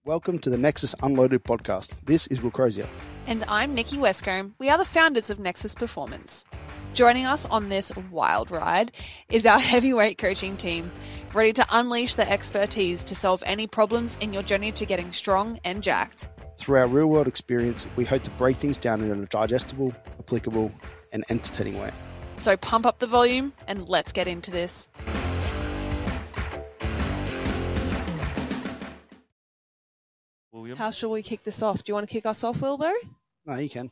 Welcome to the Nexus Unloaded podcast. This is Will Crozier. And I'm Mikki Westcombe. We are the founders of Nexus Performance. Joining us on this wild ride is our heavyweight coaching team, ready to unleash their expertise to solve any problems in your journey to getting strong and jacked. Through our real-world experience, we hope to break things down in a digestible, applicable, and entertaining way. So pump up the volume and let's get into this. William? How shall we kick this off? Do you want to kick us off, Wilbur? No, you can.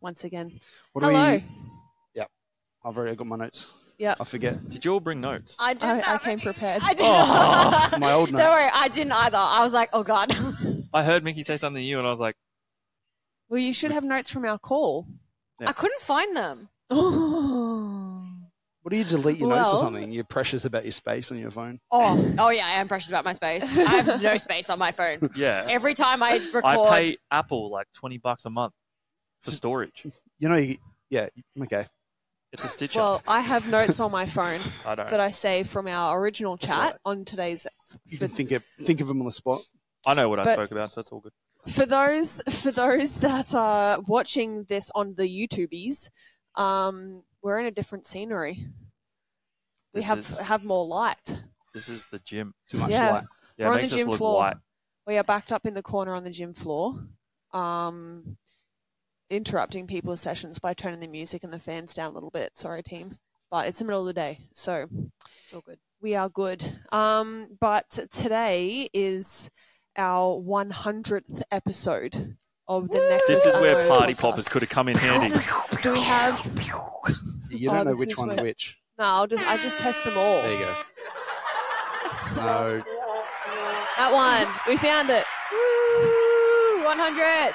Once again. Hello. Yep. I've already got my notes. Yeah. I forget. Did you all bring notes? I didn't. I came prepared. I didn't. My old notes. Don't worry, I didn't either. I was like, oh God. I heard Mikki say something to you and I was like, Well, you should have notes from our call. Yeah. I couldn't find them. What do you delete your notes or Well- something? You're precious about your space on your phone? Oh yeah, I am precious about my space. I have no space on my phone. yeah. Every time I record, I pay Apple like $20 a month for storage. You know, okay. It's a stitch Well, up. I have notes on my phone I don't. that I saved from our original That's chat right. on today's. You can think of them on the spot. I know what I but- spoke about, so it's all good. For those that are watching this on the YouTubies, we're in a different scenery. We This have more light. This is the gym. Too much Yeah. light. Yeah, We're it on makes the us gym look floor. white. We are backed up in the corner on the gym floor, interrupting people's sessions by turning the music and the fans down a little bit. Sorry, team, but it's the middle of the day, so it's all good. we are good. But today is our 100th episode of the Nexus. This is where Unloaded party podcast. poppers could have come in handy. Do we have? You Oh, don't know this which is one's where- which. No, I just test them all. There you go. No. That one, we found it. Woo! 100.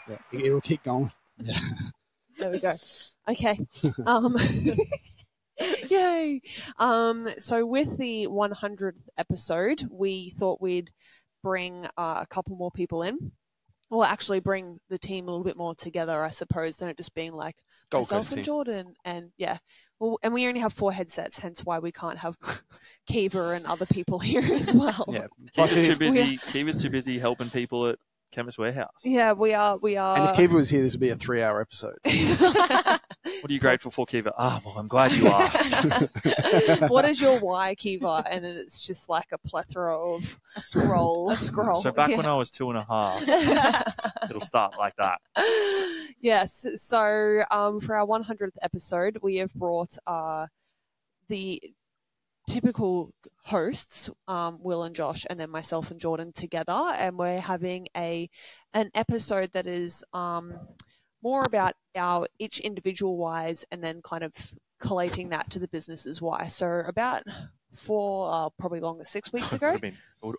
Yeah, it'll keep going. Yeah. There we go. Okay. Yay. So with the 100th episode, we thought we'd bring a couple more people in. Or actually bring the team a little bit more together, I suppose, than it just being like Gold myself Coast and team. Jordan. And yeah. Well, and we only have 4 headsets, hence why we can't have Kiva and other people here as well. Yeah. Kiva's too busy helping people at Chemist Warehouse. Yeah, we are. And if Kiva was here, this would be a 3-hour episode. What are you grateful for, Kiva? Well, I'm glad you asked. What is your why, Kiva? And then it's just like a plethora of a scroll. So back when I was 2.5, it'll start like that. Yes. So for our 100th episode, we have brought the typical hosts, Will and Josh, and then myself and Jordan together, and we're having an episode that is more about our each individual whys, and then kind of collating that to the business's why. So about 4, probably longer, 6 weeks ago.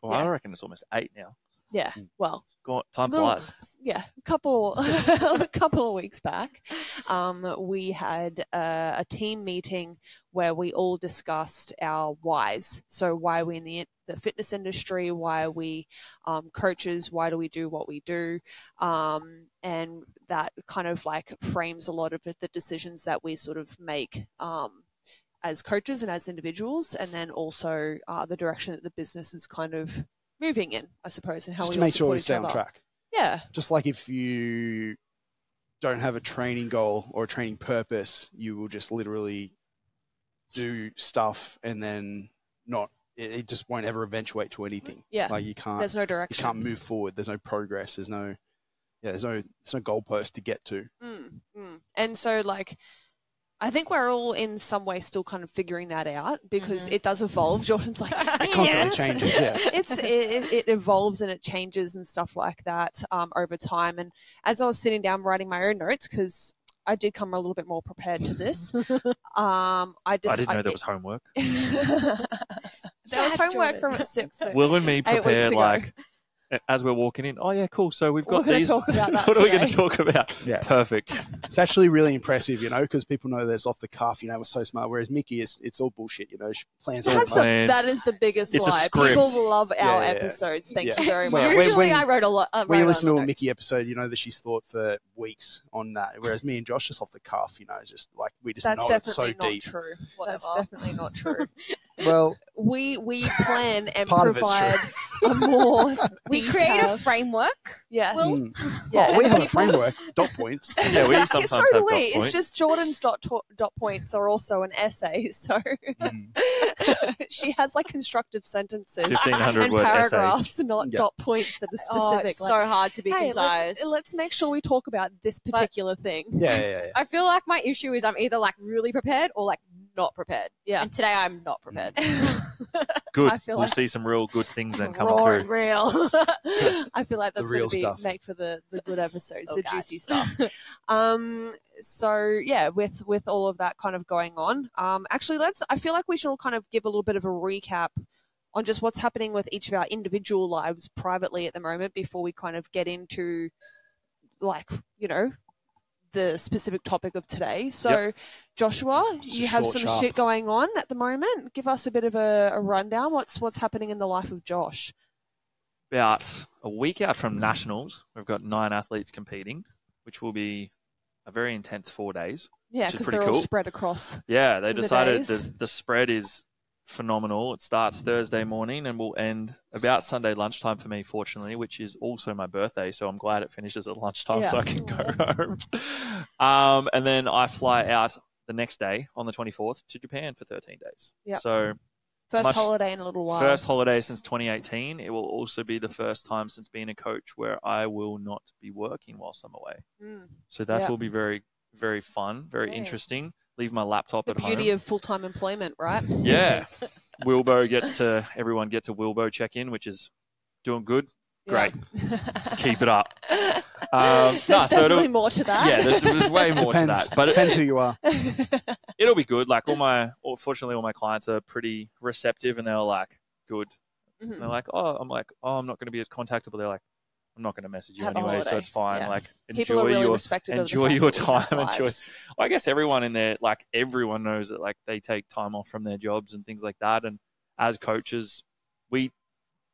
I reckon it's almost 8 now. Yeah. Well, Time little- flies. Yeah, a couple of weeks back, we had a team meeting where we all discussed our whys. So why we're in the fitness industry, why we coaches, why do we do what we do, and that kind of like frames a lot of the decisions that we sort of make as coaches and as individuals, and then also the direction that the business is kind of moving in, I suppose, and how Just we to all make sure support we each stay on other. track. Yeah. Just like if you don't have a training goal or a training purpose, you will just literally do stuff and then it just won't ever eventuate to anything. Yeah. Like you can't, There's no you direction. can't move forward. There's no progress. There's no goalpost to get to. And so, like, I think we're all in some way still kind of figuring that out because it does evolve. Jordan's like, It constantly changes, yeah. It evolves and it changes and stuff like that over time. And as I was sitting down writing my own notes, because I did come a little bit more prepared to this, I didn't know there was homework. There was homework from at 6. So Will and me 8 weeks prepared ago. like as we're walking in. Oh yeah, cool. So we've got We're gonna these. talk about that What are we going today. to talk about? Yeah. Perfect. It's actually really impressive, because people know that's off the cuff, we're so smart. Whereas Mikki, it's all bullshit, she plans all the time. planned. That is the biggest It's a lie. script. People love our Yeah. episodes. Thank Yeah. you very Well, much. when- Usually when- I wrote a lot. When you wrote listen on to the a notes. Mikki episode, you know that she's thought for weeks on that. Whereas me and Josh, just off the cuff, it's just like we just That's know it's so definitely not deep. true. That's Whatever. definitely not true. Well, We plan and Part of it's provide a more We create a detailed- framework. Yes. Yeah, we have a people- framework, dot points. Yeah, we Yeah, sometimes so have do dot we. It's points. just Jordan's dot points are also an essay, so she has like constructive sentences 1,500 and word essay. paragraphs, not Yeah. dot points that are Oh, specific. it's so hard to be hey, concise. let's make sure we talk about this particular thing. Yeah. I feel like my issue is I'm either like really prepared or like not prepared. Yeah. And today I'm not prepared. Good. I feel We'll like- see some real good things then coming Raw through. and real. I feel like that's real going to stuff. make for the good episodes, Oh, the God. juicy stuff. So yeah, with all of that kind of going on, actually, I feel like we should all kind of give a little bit of a recap on just what's happening with each of our individual lives privately at the moment before we kind of get into, like, you know, the specific topic of today. So, Joshua, Just you have short, some sharp. shit going on at the moment. Give us a bit of a rundown. What's happening in the life of Josh? About a week out from Nationals, we've got 9 athletes competing, which will be a very intense 4 days. Yeah, Which is because pretty they're all cool. spread across. Yeah, they The decided days. the spread is phenomenal. It starts Thursday morning and will end about Sunday lunchtime for me, fortunately, which is also my birthday. So I'm glad it finishes at lunchtime so Yeah. I can go home. And then I fly out the next day on the 24th to Japan for 13 days. Yep. So First Much- holiday in a little while. first holiday since 2018. It will also be the first time since being a coach where I will not be working whilst I'm away. Mm. So that Yeah. will be very, very fun, very Yeah. interesting. Leave my laptop The at home. beauty of full-time employment, right? Yeah. Everyone gets a Wilbo check-in, which is doing good. Great. Keep it up. There's no, so definitely it'll, more to that. yeah, there's way more to Depends. that. But Depends who you are. it'll be good. Like fortunately, all my clients are pretty receptive and they're like, good. Mhm. And they're like, I'm not going to be as contactable. They're like, I'm not going to message you Have a anyway, so holiday. it's fine. Yeah. Like, People are enjoy really your respective of the enjoy fact your that we have time. Enjoy. lives. Well, I guess everyone in there, like everyone knows that like they take time off from their jobs and things like that. And as coaches, we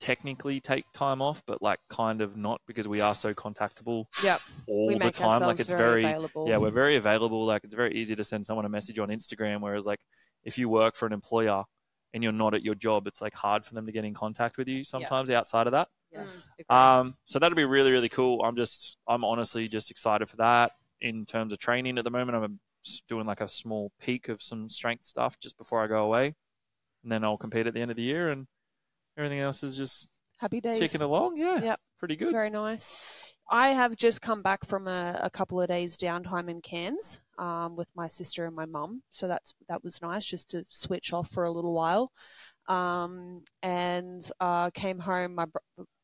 technically take time off, but like kind of not because we are so contactable Yep. all We the make time. ourselves Like it's very very, available. yeah, we're very available. Like it's very easy to send someone a message on Instagram, whereas like if you work for an employer and you're not at your job, it's like hard for them to get in contact with you sometimes outside of that. Yes. So that'll be really, really cool. I'm honestly just excited for that. In terms of training at the moment, I'm doing like a small peak of some strength stuff just before I go away. And then I'll compete at the end of the year and everything else is just Happy days. ticking along. Yeah. Yep. Pretty good. Very nice. I have just come back from a couple of days downtime in Cairns with my sister and my mum. So that was nice just to switch off for a little while. And came home. My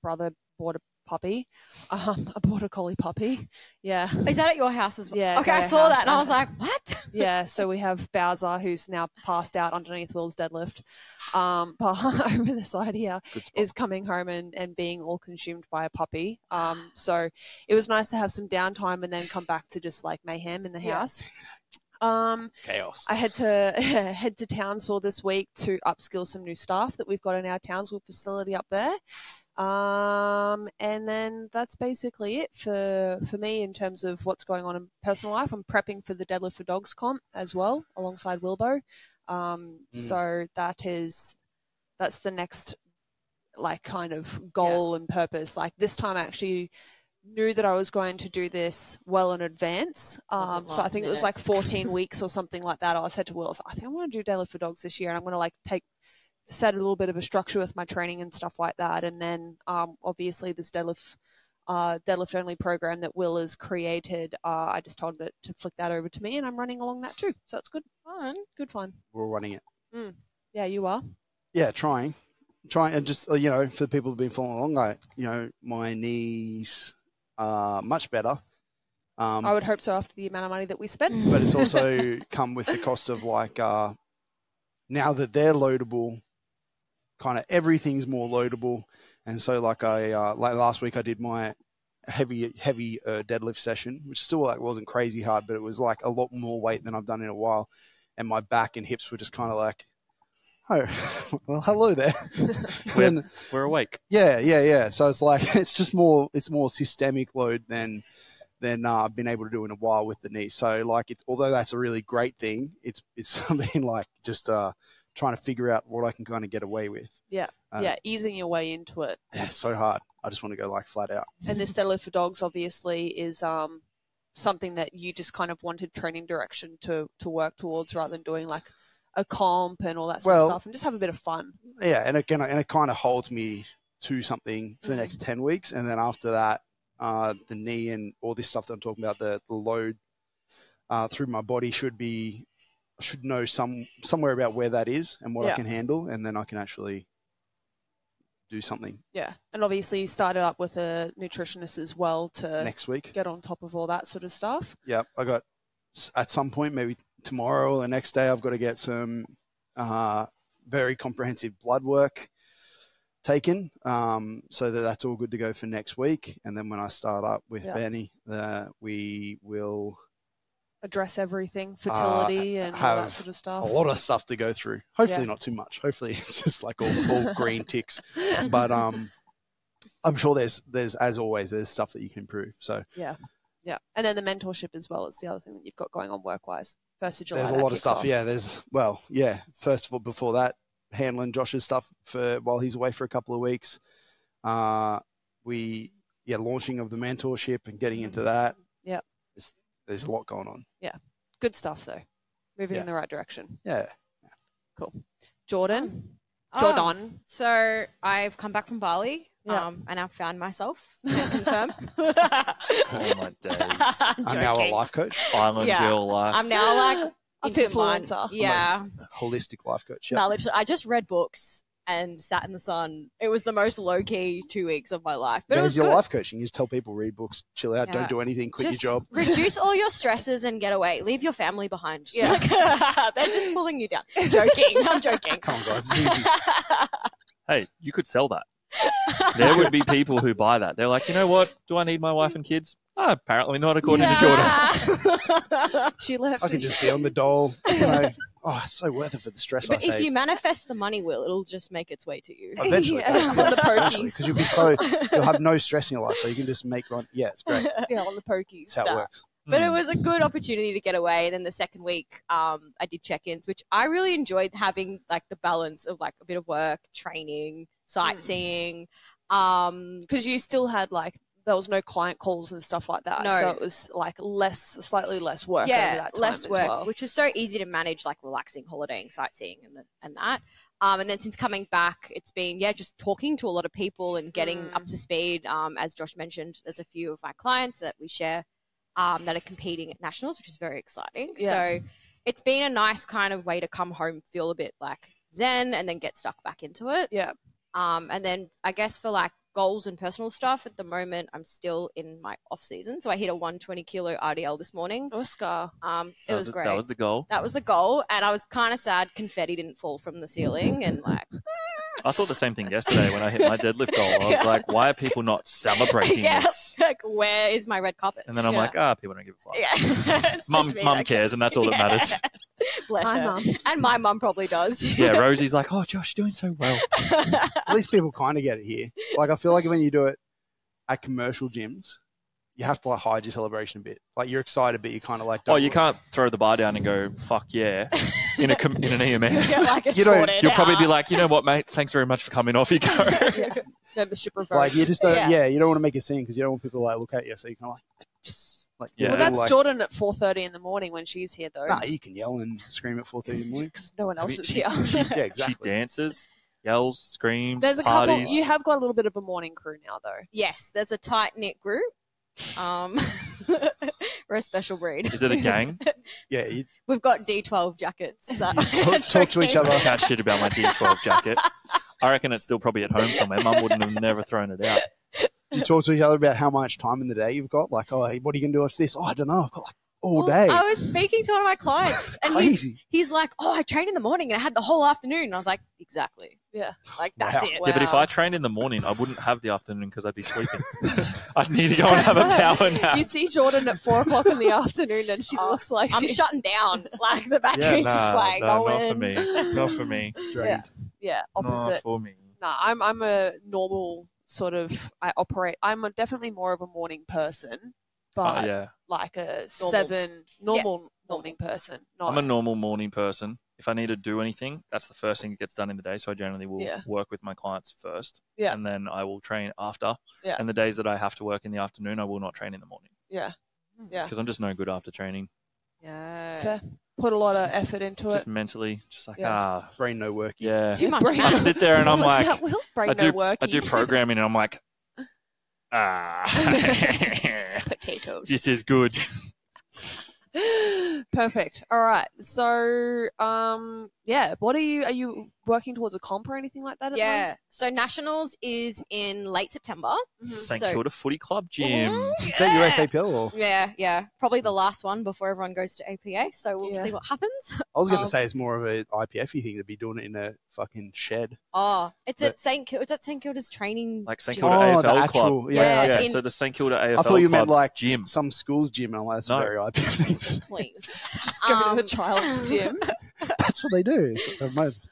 brother bought a puppy. I bought a collie puppy. Yeah. Is that at your house as well? Yeah, it's Okay, at I our saw house. that and I was like, what? Yeah, so we have Bowser, who's now passed out underneath Will's deadlift. But over the side here Good spot. is coming home and being all consumed by a puppy. So it was nice to have some downtime and then come back to just like mayhem in the Yeah. house. Chaos. I had to head to Townsville this week to upskill some new staff that we've got in our Townsville facility up there. And then that's basically it for me in terms of what's going on in personal life. I'm prepping for the Deadlift for Dogs comp as well alongside Wilbo. So that's the next like kind of goal and purpose. Like this time I actually knew that I was going to do this well in advance. Wasn't So I last think it was minute. like 14 weeks or something like that. I said to Will, I think I want to do Deadlift for Dogs this year and I'm going to like set a little bit of a structure with my training and stuff like that. And then obviously this deadlift only program that Will has created, I just told it to flick that over to me and I'm running along that too. So it's good. Fun. Good fun. We're running it. Yeah, you are. Yeah, trying, and just for people who've been following along, my knees are much better. I would hope so after the amount of money that we spent. But it's also come with the cost of like now that they're loadable, kind of everything's more loadable, and so like last week I did my heavy deadlift session, which still like wasn't crazy hard, but it was like a lot more weight than I've done in a while, and my back and hips were just kind of like, oh, well, hello there. We're awake. Yeah. So it's like it's more systemic load than I've been able to do in a while with the knee. So like although that's a really great thing, it's been like just trying to figure out what I can kind of get away with. Yeah. Easing your way into it. Yeah, it's so hard. I just want to go like flat out. And this Deadlift for Dogs obviously is something that you just kind of wanted training direction to work towards rather than doing like a comp and all that sort of stuff and just have a bit of fun. Yeah, and it kind of holds me to something for the next 10 weeks. And then after that, the knee and all this stuff that I'm talking about, the load through my body I should know somewhere about where that is and what I can handle, and then I can actually do something. Yeah, and obviously you started up with a nutritionist as well to next week get on top of all that sort of stuff. Yeah, I got at some point, maybe tomorrow or the next day, I've got to get some very comprehensive blood work taken, so that's all good to go for next week. And then when I start up with Benny, we will address everything, fertility and all that sort of stuff. A lot of stuff to go through. Hopefully not too much. Hopefully it's just like all green ticks. But I'm sure there's as always, there's stuff that you can improve. So yeah. And then the mentorship as well. It's the other thing that you've got going on work-wise. 1st of July. There's a lot of stuff. Off. Yeah, first of all, before that, handling Josh's stuff while he's away for a couple of weeks. Launching of the mentorship and getting into that. Yeah. There's a lot going on. Yeah. Good stuff, though. Moving in the right direction. Yeah. Cool. Jordan? So I've come back from Bali and I've found myself. Can confirm. Oh, my days. I'm now a life coach. Island girl life. I'm now like a influencer. Yeah. A holistic life coach. No, literally, I just read books and sat in the sun. It was the most low-key 2 weeks of my life. But There's your life coaching. You just tell people, read books, chill out, don't do anything, quit your job. Reduce all your stresses and get away. Leave your family behind. Yeah. They're just pulling you down. Joking. I'm joking. Come on, guys. It's easy. Hey, you could sell that. There would be people who buy that. They're like, you know what? Do I need my wife and kids? Oh, apparently not, according to Jordan. She left. I can just be on the dole. It's so worth it for the stress I save. But if you manifest the money, it'll just make its way to you. Eventually. On the pokies. Because you'll have no stress in your life, so you can just make one. Yeah, it's great. Yeah, on the pokies. That's how it works. But it was a good opportunity to get away. And then the second week, I did check-ins, which I really enjoyed having like the balance of like a bit of work, training, sightseeing. Because you still had like, there was no client calls and stuff like that. No. So it was like slightly less work over that time less work, as well. which was so easy to manage, like relaxing, holidaying, sightseeing and that. And then since coming back, it's been, just talking to a lot of people and getting up to speed. As Josh mentioned, there's a few of my clients that we share that are competing at nationals, which is very exciting. Yeah. So it's been a nice kind of way to come home, feel a bit like zen and then get stuck back into it. Yeah. And then I guess for like goals and personal stuff at the moment, I'm still in my off season. So I hit a 120 kilo RDL this morning. Oscar. It was great. That was the goal. That was the goal. And I was kind of sad confetti didn't fall from the ceiling and like. I thought the same thing yesterday when I hit my deadlift goal. I was like, why are people not celebrating this? Like, where is my red carpet? And then I'm like, people don't give a fuck. Yeah. Mum cares, and that's all that matters. Bless her. Mum. And my mum probably does. Yeah, Rosie's like, oh, Josh, you're doing so well. At least people kind of get it here. Like, I feel like when you do it at commercial gyms, you have to like hide your celebration a bit. Like, you're excited, but you kind of like. You can't throw the bar down and go, fuck yeah, in an EMF. Like You'll probably be like, you know what, mate? Thanks very much for coming off. You go. Membership reverse. Like, you just don't. Yeah, you don't want to make a scene because you don't want people to like look at you. So you kind of like just like. Yeah. Well, that's Jordan at 4:30 in the morning when she's here, though. Nah, you can yell and scream at 4:30 in the morning. Because no one else is here. Yeah, exactly. She dances, yells, screams, There's a parties. couple. You have got a little bit of a morning crew now, though. Yes, there's a tight knit group. We're a special breed. Is it a gang? Yeah, We've got D12 jackets. That talk to each other. I chat shit about my D12 jacket. I reckon it's still probably at home somewhere. Mum wouldn't have never thrown it out. You talk to each other about how much time in the day you've got. Like, what are you going to do after this? I don't know. I've got like all day. I was speaking to one of my clients, and he's like, I trained in the morning and I had the whole afternoon. And I was like, exactly. Yeah. Like, that's it. Yeah, but if I trained in the morning, I wouldn't have the afternoon because I'd be sleeping. I'd need to go and have a power nap. You see Jordan at 4 o'clock in the afternoon and she looks like I'm shutting down. Like, the battery's just like, not going. for me. Not for me. Yeah, opposite. Not for me. Nah, I'm a normal sort of, I'm definitely more of a morning person, but like a normal morning person. I'm a normal morning person. if I need to do anything, that's the first thing that gets done in the day. So I generally will work with my clients first, and then I will train after. Yeah. And the days that I have to work in the afternoon, I will not train in the morning. Yeah. Because I'm just no good after training. Yeah. Fair. Put a lot of effort into Just it. mentally, just like, brain no working. Yeah. Too much. I sit there and I'm like, brain I no working. do programming and I'm like, potatoes. This is good. Perfect. All right. So, what are you working towards a comp or anything like that? At the moment? So Nationals is in late September. St Kilda Footy Club gym. Is that USAPL or? Yeah. Probably the last one before everyone goes to APA. So we'll see what happens. I was going to say it's more of an IPF-y thing to be doing it in a fucking shed. Oh, it's at St Kilda's training. Like St gym. Kilda AFL the Club. actual, Yeah. So the St Kilda AFL I thought you meant Club's like gym. some school's gym. And I'm like, that's a very IPF thing. Please. Just go to a child's gym. That's what they do.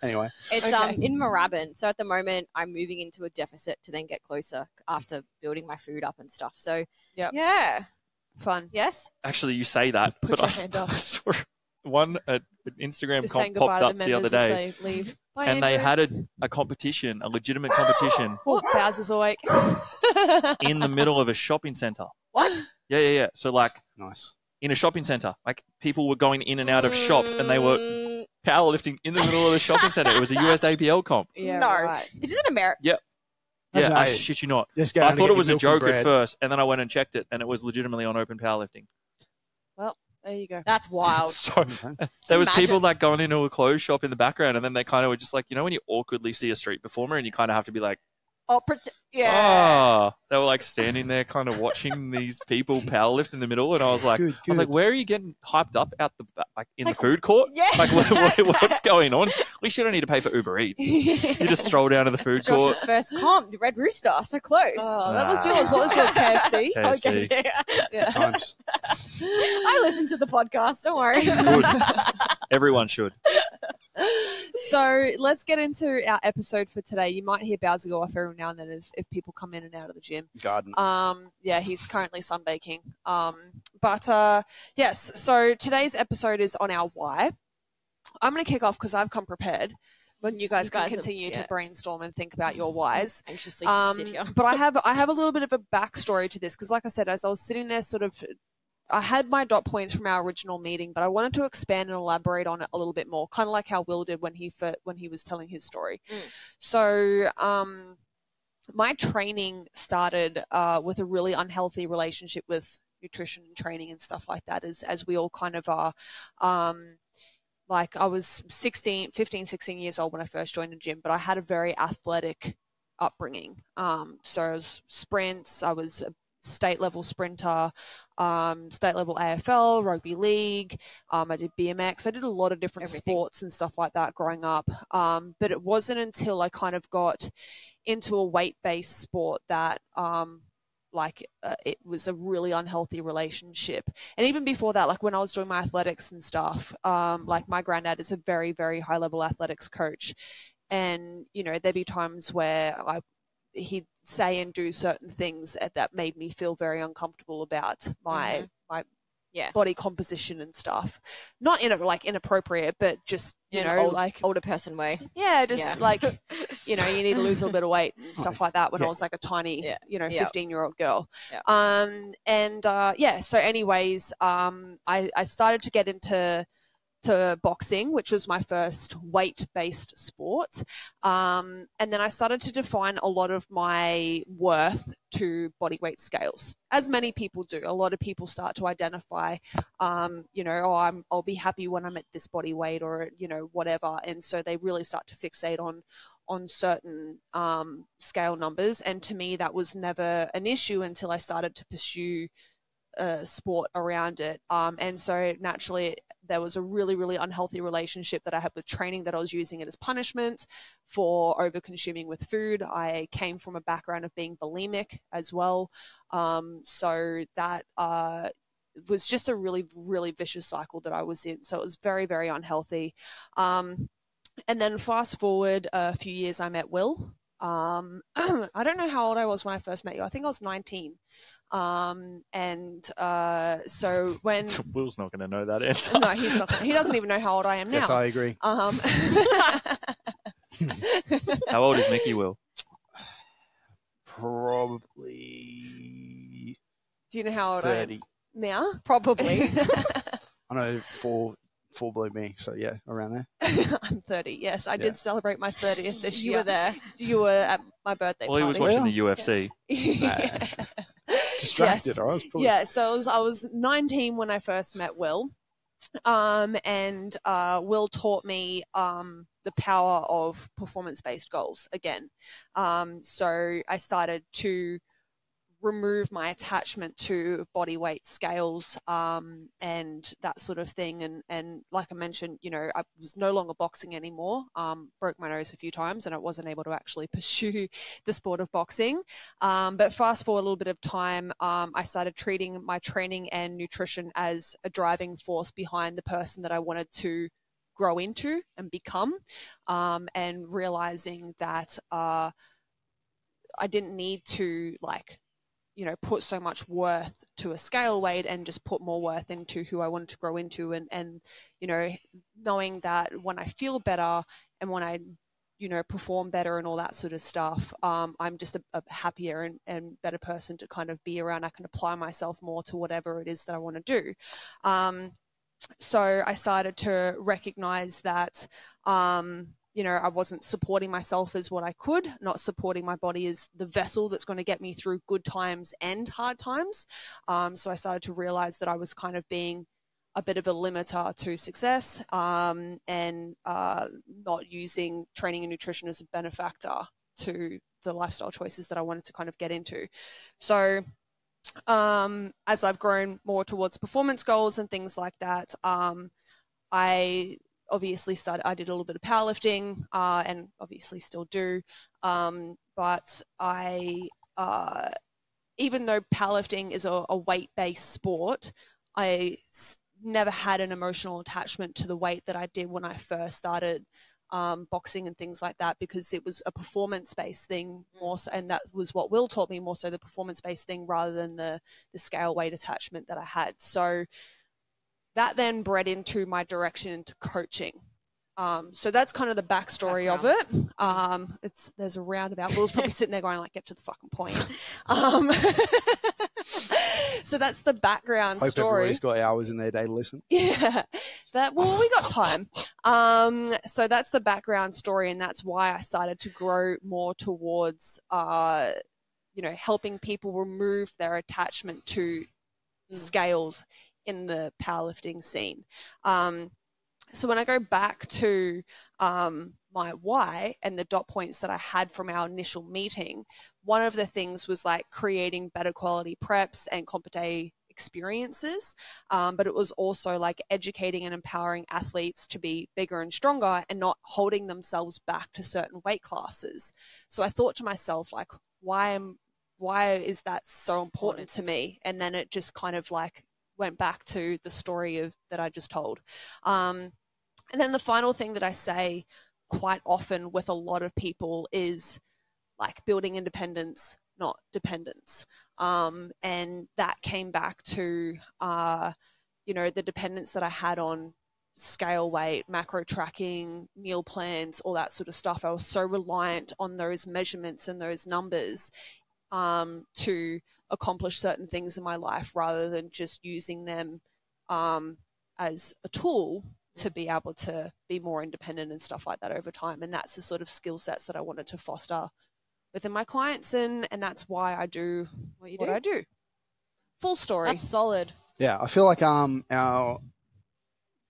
Anyway. It's in Moorabbin. So at the moment, I'm moving into a deficit to then get closer after building my food up and stuff. So, yeah. Fun. Yes? Actually, you say that, Put but your I hand up. saw an Instagram Just comp saying goodbye popped to the up the other members as day. they leave. Bye, And they Andrew. had a competition, a legitimate competition, Bowser's awake. in the middle of a shopping centre. What? Yeah. So, like, Nice. in a shopping centre. Like, people were going in and out of shops and they were powerlifting in the middle of the shopping centre. It was a USAPL comp. Yeah, No. right. Is this in America? Yep. Yeah, Imagine I that. shit you not. Just go I down to thought get it was your a milk and joke at bread. first, and then I went and checked it, and it was legitimately on open powerlifting. Well, there you go. That's wild. So there was people like going into a clothes shop in the background, and then they kind of were just like, when you awkwardly see a street performer, and you kind of have to be like, they were like standing there, kind of watching these people powerlift in the middle, and I was like, where are you getting hyped up out the like in the food court? Yeah. Like, what's going on? At least you don't need to pay for Uber Eats. You just stroll down to the food court. Josh's first comp, the Red Rooster, so close. Oh, that was yours. What was yours? KFC? KFC. Okay, Yeah. Times. I listened to the podcast. Don't worry. Good. Everyone should. So let's get into our episode for today. You might hear Bowser go off every now and then if people come in and out of the gym. Garden. He's currently sunbaking. Yes, so today's episode is on our why. I'm going to kick off because I've come prepared. When you guys can continue to brainstorm and think about your whys. Anxiously sit here. But I have a little bit of a backstory to this because, like I said, as I was sitting there, I had my dot points from our original meeting, but I wanted to expand and elaborate on it a little bit more, kind of like how Will did when he was telling his story. So, my training started with a really unhealthy relationship with nutrition and training and stuff like that, as we all kind of are. Like I was 15, 16 years old when I first joined the gym, but I had a very athletic upbringing. So I was sprints, I was a state level sprinter, state level AFL, rugby league. I did BMX. I did a lot of different sports and stuff like that growing up. But it wasn't until I kind of got into a weight-based sport that it was a really unhealthy relationship. And even before that, like when I was doing my athletics and stuff, like my granddad is a very, very high level athletics coach. And, there'd be times where he'd say and do certain things that made me feel very uncomfortable about my body composition and stuff. Not in a inappropriate, but just, older person way. Yeah, just you need to lose a little bit of weight and stuff like that when I was like a tiny, 15-year-old girl. Yeah. So anyways, I started to get into boxing, which was my first weight-based sport. And then I started to define a lot of my worth to body weight scales, as many people do. A lot of people start to identify, I'll be happy when I'm at this body weight or, whatever. And so they really start to fixate on certain scale numbers. And to me, that was never an issue until I started to pursue sport around it. And so naturally, there was a really, really unhealthy relationship that I had with training, that I was using it as punishment for over-consuming with food. I came from a background of being bulimic as well. So that was just a really, really vicious cycle that I was in. So it was very, very unhealthy. And then fast forward a few years, I met Will. I don't know how old I was when I first met you. I think I was 19. So when Will's not going to know that answer. no, he's not. He doesn't even know how old I am now. Yes, I agree. How old is Mikki Will? Probably Do you know how old 30. I am now? Probably. I know four below me, so yeah, around there. I'm 30. Yes, I did celebrate my 30th this You year. were there. You were at my birthday Well, he party. was watching the UFC. Distracted. Yes. I was probably Yeah, so I was 19 when I first met Will. Will taught me the power of performance-based goals again. So I started to remove my attachment to body weight scales and that sort of thing. And like I mentioned, I was no longer boxing anymore. Broke my nose a few times and I wasn't able to actually pursue the sport of boxing. But fast forward a little bit of time, I started treating my training and nutrition as a driving force behind the person that I wanted to grow into and become, and realizing that I didn't need to put so much worth to a scale weight and just put more worth into who I wanted to grow into. And knowing that when I feel better and when I, perform better and all that sort of stuff, I'm just a happier and better person to kind of be around. I can apply myself more to whatever it is that I want to do. So I started to recognize that, I wasn't supporting myself as what I could, not supporting my body as the vessel that's going to get me through good times and hard times. So I started to realize that I was kind of being a bit of a limiter to success, and not using training and nutrition as a benefactor to the lifestyle choices that I wanted to kind of get into. So as I've grown more towards performance goals and things like that, I obviously I did a little bit of powerlifting, and obviously still do. But even though powerlifting is a weight-based sport, I never had an emotional attachment to the weight that I did when I first started boxing and things like that, because it was a performance-based thing more so, and that was what Will taught me, more so the performance-based thing rather than the scale weight attachment that I had. So that then bred into my direction into coaching. So that's kind of the backstory of it. There's a roundabout. Will's probably sitting there going like, get to the fucking point. So that's the background Hope story. everybody's got hours in their day to listen. Yeah, we got time. So that's the background story, and that's why I started to grow more towards, helping people remove their attachment to scales in the powerlifting scene. So when I go back to my why and the dot points that I had from our initial meeting, one of the things was like creating better quality preps and comp day experiences, but it was also like educating and empowering athletes to be bigger and stronger and not holding themselves back to certain weight classes. So I thought to myself, like, why is that so important to me? And then it just kind of like went back to the story that I just told. And then the final thing that I say quite often with a lot of people is like building independence, not dependence. And that came back to, the dependence that I had on scale weight, macro tracking, meal plans, all that sort of stuff. I was so reliant on those measurements and those numbers to accomplish certain things in my life rather than just using them as a tool to be able to be more independent and stuff like that over time. And that's the sort of skill sets that I wanted to foster within my clients, and that's why I do what I do. Full story. That's solid. Yeah, I feel like our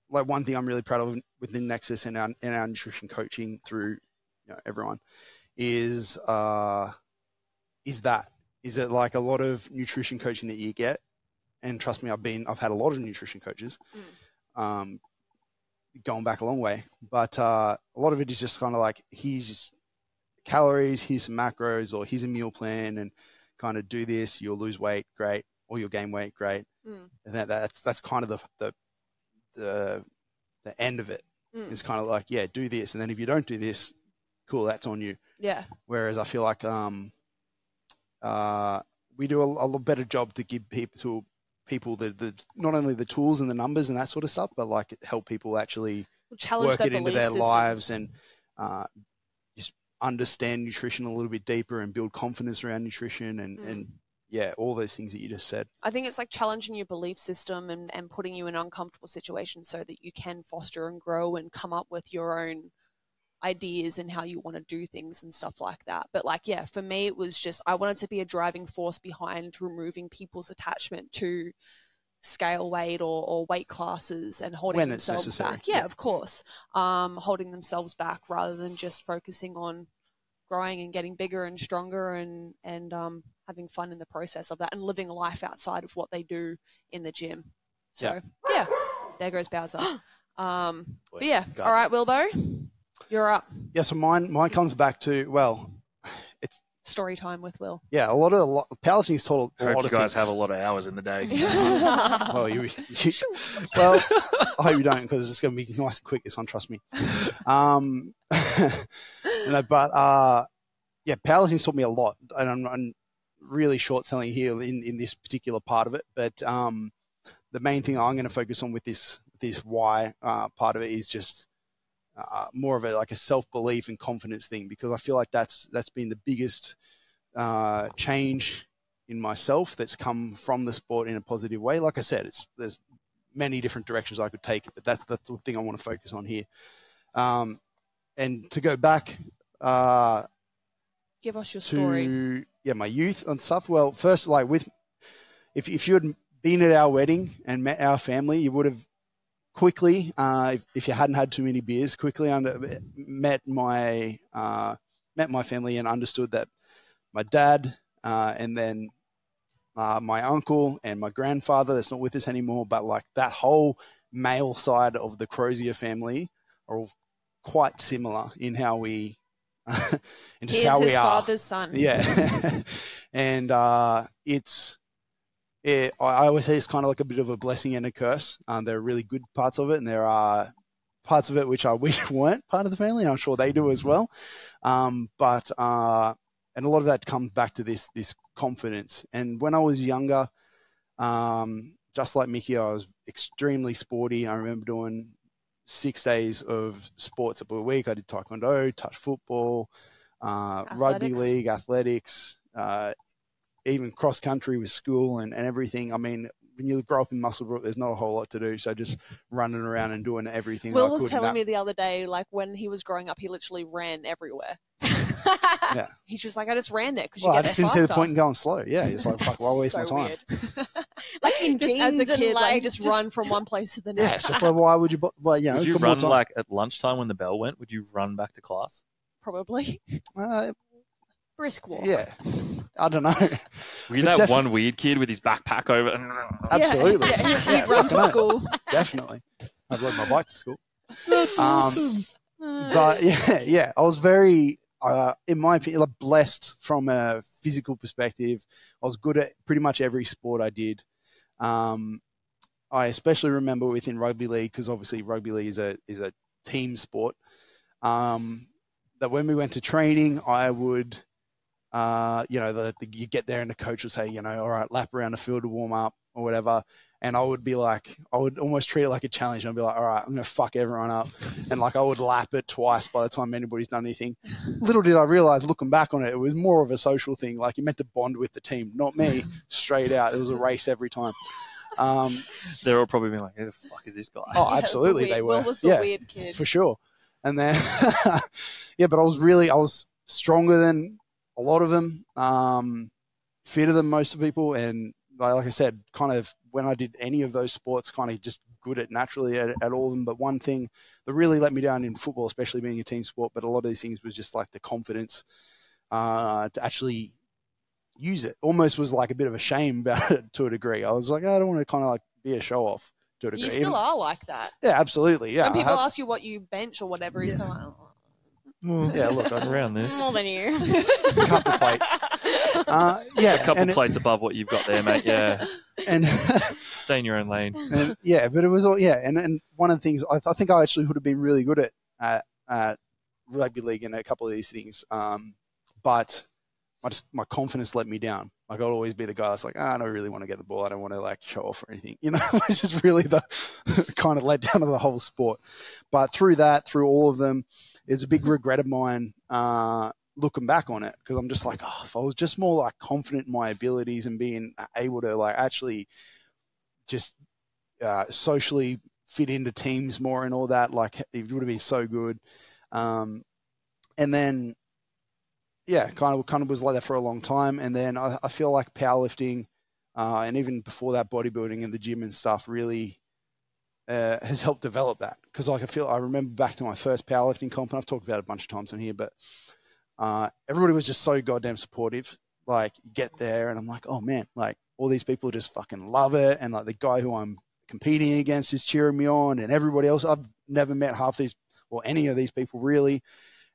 one thing I'm really proud of within Nexus and our nutrition coaching through everyone is it like a lot of nutrition coaching that you get, and trust me, I've had a lot of nutrition coaches, going back a long way, but a lot of it is just kind of like, here's just calories, here's some macros, or here's a meal plan, and kind of do this, you'll lose weight, great, or you'll gain weight, great. And that's kind of the end of it. It's kind of like, yeah, do this, and then if you don't do this, cool, that's on you. Yeah. Whereas I feel like we do a lot better job to give people the not only the tools and the numbers and that sort of stuff, but like help people actually Challenge work their it into belief their systems. lives and just understand nutrition a little bit deeper and build confidence around nutrition and yeah, all those things that you just said. I think it's like challenging your belief system and putting you in uncomfortable situations so that you can foster and grow and come up with your own ideas and how you want to do things and stuff like that. But like, yeah, for me, it was just, I wanted to be a driving force behind removing people's attachment to scale weight or weight classes and holding When it's themselves necessary. back. Yeah, of course. Holding themselves back rather than just focusing on growing and getting bigger and stronger and having fun in the process of that and living life outside of what they do in the gym. So yeah, there goes Bowser. But yeah, all right, Wilbo, you're up. Yeah, so mine comes back to, well, Story time with Will. yeah, powerlifting's taught a I lot hope of you guys things. have a lot of hours in the day. Well, well, I hope you don't, because it's going to be nice and quick, this one, trust me. But yeah, powerlifting's taught me a lot, and I'm really short selling here in this particular part of it. But the main thing I'm going to focus on with this why part of it is just more of a self-belief and confidence thing, because I feel like that's been the biggest change in myself that's come from the sport in a positive way. Like I said, there's many different directions I could take it, but that's the thing I want to focus on here. And to go back Give us your story. to my youth and stuff. Well, first, like if you had been at our wedding and met our family, you would have quickly, if you hadn't had too many beers, quickly met my family and understood that my dad and then my uncle and my grandfather that's not with us anymore, but like that whole male side of the Crozier family are all quite similar in how we and just how we are. His father's son. Yeah. And I always say it's kind of like a bit of a blessing and a curse. There are really good parts of it, and there are parts of it which I wish weren't part of the family. I'm sure they do as well. But and a lot of that comes back to this confidence. And when I was younger, just like Mikki, I was extremely sporty. I remember doing 6 days of sports a week. I did taekwondo, touch football, rugby league, athletics, even cross country with school and everything. I mean, when you grow up in Muswellbrook, there's not a whole lot to do. So just running around and doing everything. Will was telling me the other day, like when he was growing up, he literally ran everywhere. Yeah. He's just like, I just ran there because well, you I get just there didn't see the faster. point in going slow. Yeah, it's like, fuck, why waste my time? Weird. Like in Just jeans as a kid, and like, like just run from one place to the Yeah, next. it's just like, why would you? Well, you know, Would you good more run time. like at lunchtime when the bell went? Would you run back to class? Probably. brisk walk. Yeah, I don't know. Were you that one weird kid with his backpack over? Absolutely. Yeah, he'd run to school. Definitely. I'd ride my bike to school. But yeah, I was very, in my opinion, like, blessed from a physical perspective. I was good at pretty much every sport I did. I especially remember within rugby league, because obviously rugby league is a team sport. That when we went to training, I would, you get there and the coach would say, all right, lap around the field to warm up or whatever. And I would be like, I would almost treat it like a challenge. I'd be like, all right, I'm going to fuck everyone up. And like, I would lap it twice by the time anybody's done anything. Little did I realize, looking back on it, it was more of a social thing. Like, you meant to bond with the team, not me, straight out. It was a race every time. They're all probably being like, who the fuck is this guy? Oh, absolutely. They were. Will was the weird kid. For sure. And then, but I was stronger than a lot of them, fitter than most of people. And like I said, kind of when I did any of those sports, kind of just good at naturally at all of them. But one thing that really let me down in football, especially being a team sport, but a lot of these things was just like the confidence to actually use it. Almost was like a bit of a shame about it to a degree. I was like, I don't want to kind of like be a show off to a degree. You still are like that. Yeah, absolutely. Yeah. When people ask you what you bench or whatever, he's kind of like, yeah, look, I'm around this. More than you. a couple plates. A couple plates above what you've got there, mate. Yeah. And stay in your own lane. And, but it was all, and one of the things I think I actually would have been really good at rugby league and a couple of these things. But my confidence let me down. Like I'll always be the guy that's like, I don't really want to get the ball. I don't want to like show off or anything, which is really the kind of let down of the whole sport. But through all of them, it's a big regret of mine, looking back on it, because I'm just like, if I was just more like confident in my abilities and being able to like actually just socially fit into teams more and all that, like it would have been so good. And then, yeah, kind of was like that for a long time. And then I feel like powerlifting, and even before that, bodybuilding and the gym and stuff really has helped develop that. Because like I remember back to my first powerlifting comp, and I've talked about it a bunch of times on here, but everybody was just so goddamn supportive. Like you get there and I'm like, oh man, like all these people just fucking love it. And like the guy who I'm competing against is cheering me on, and everybody else, I've never met half these or any of these people really.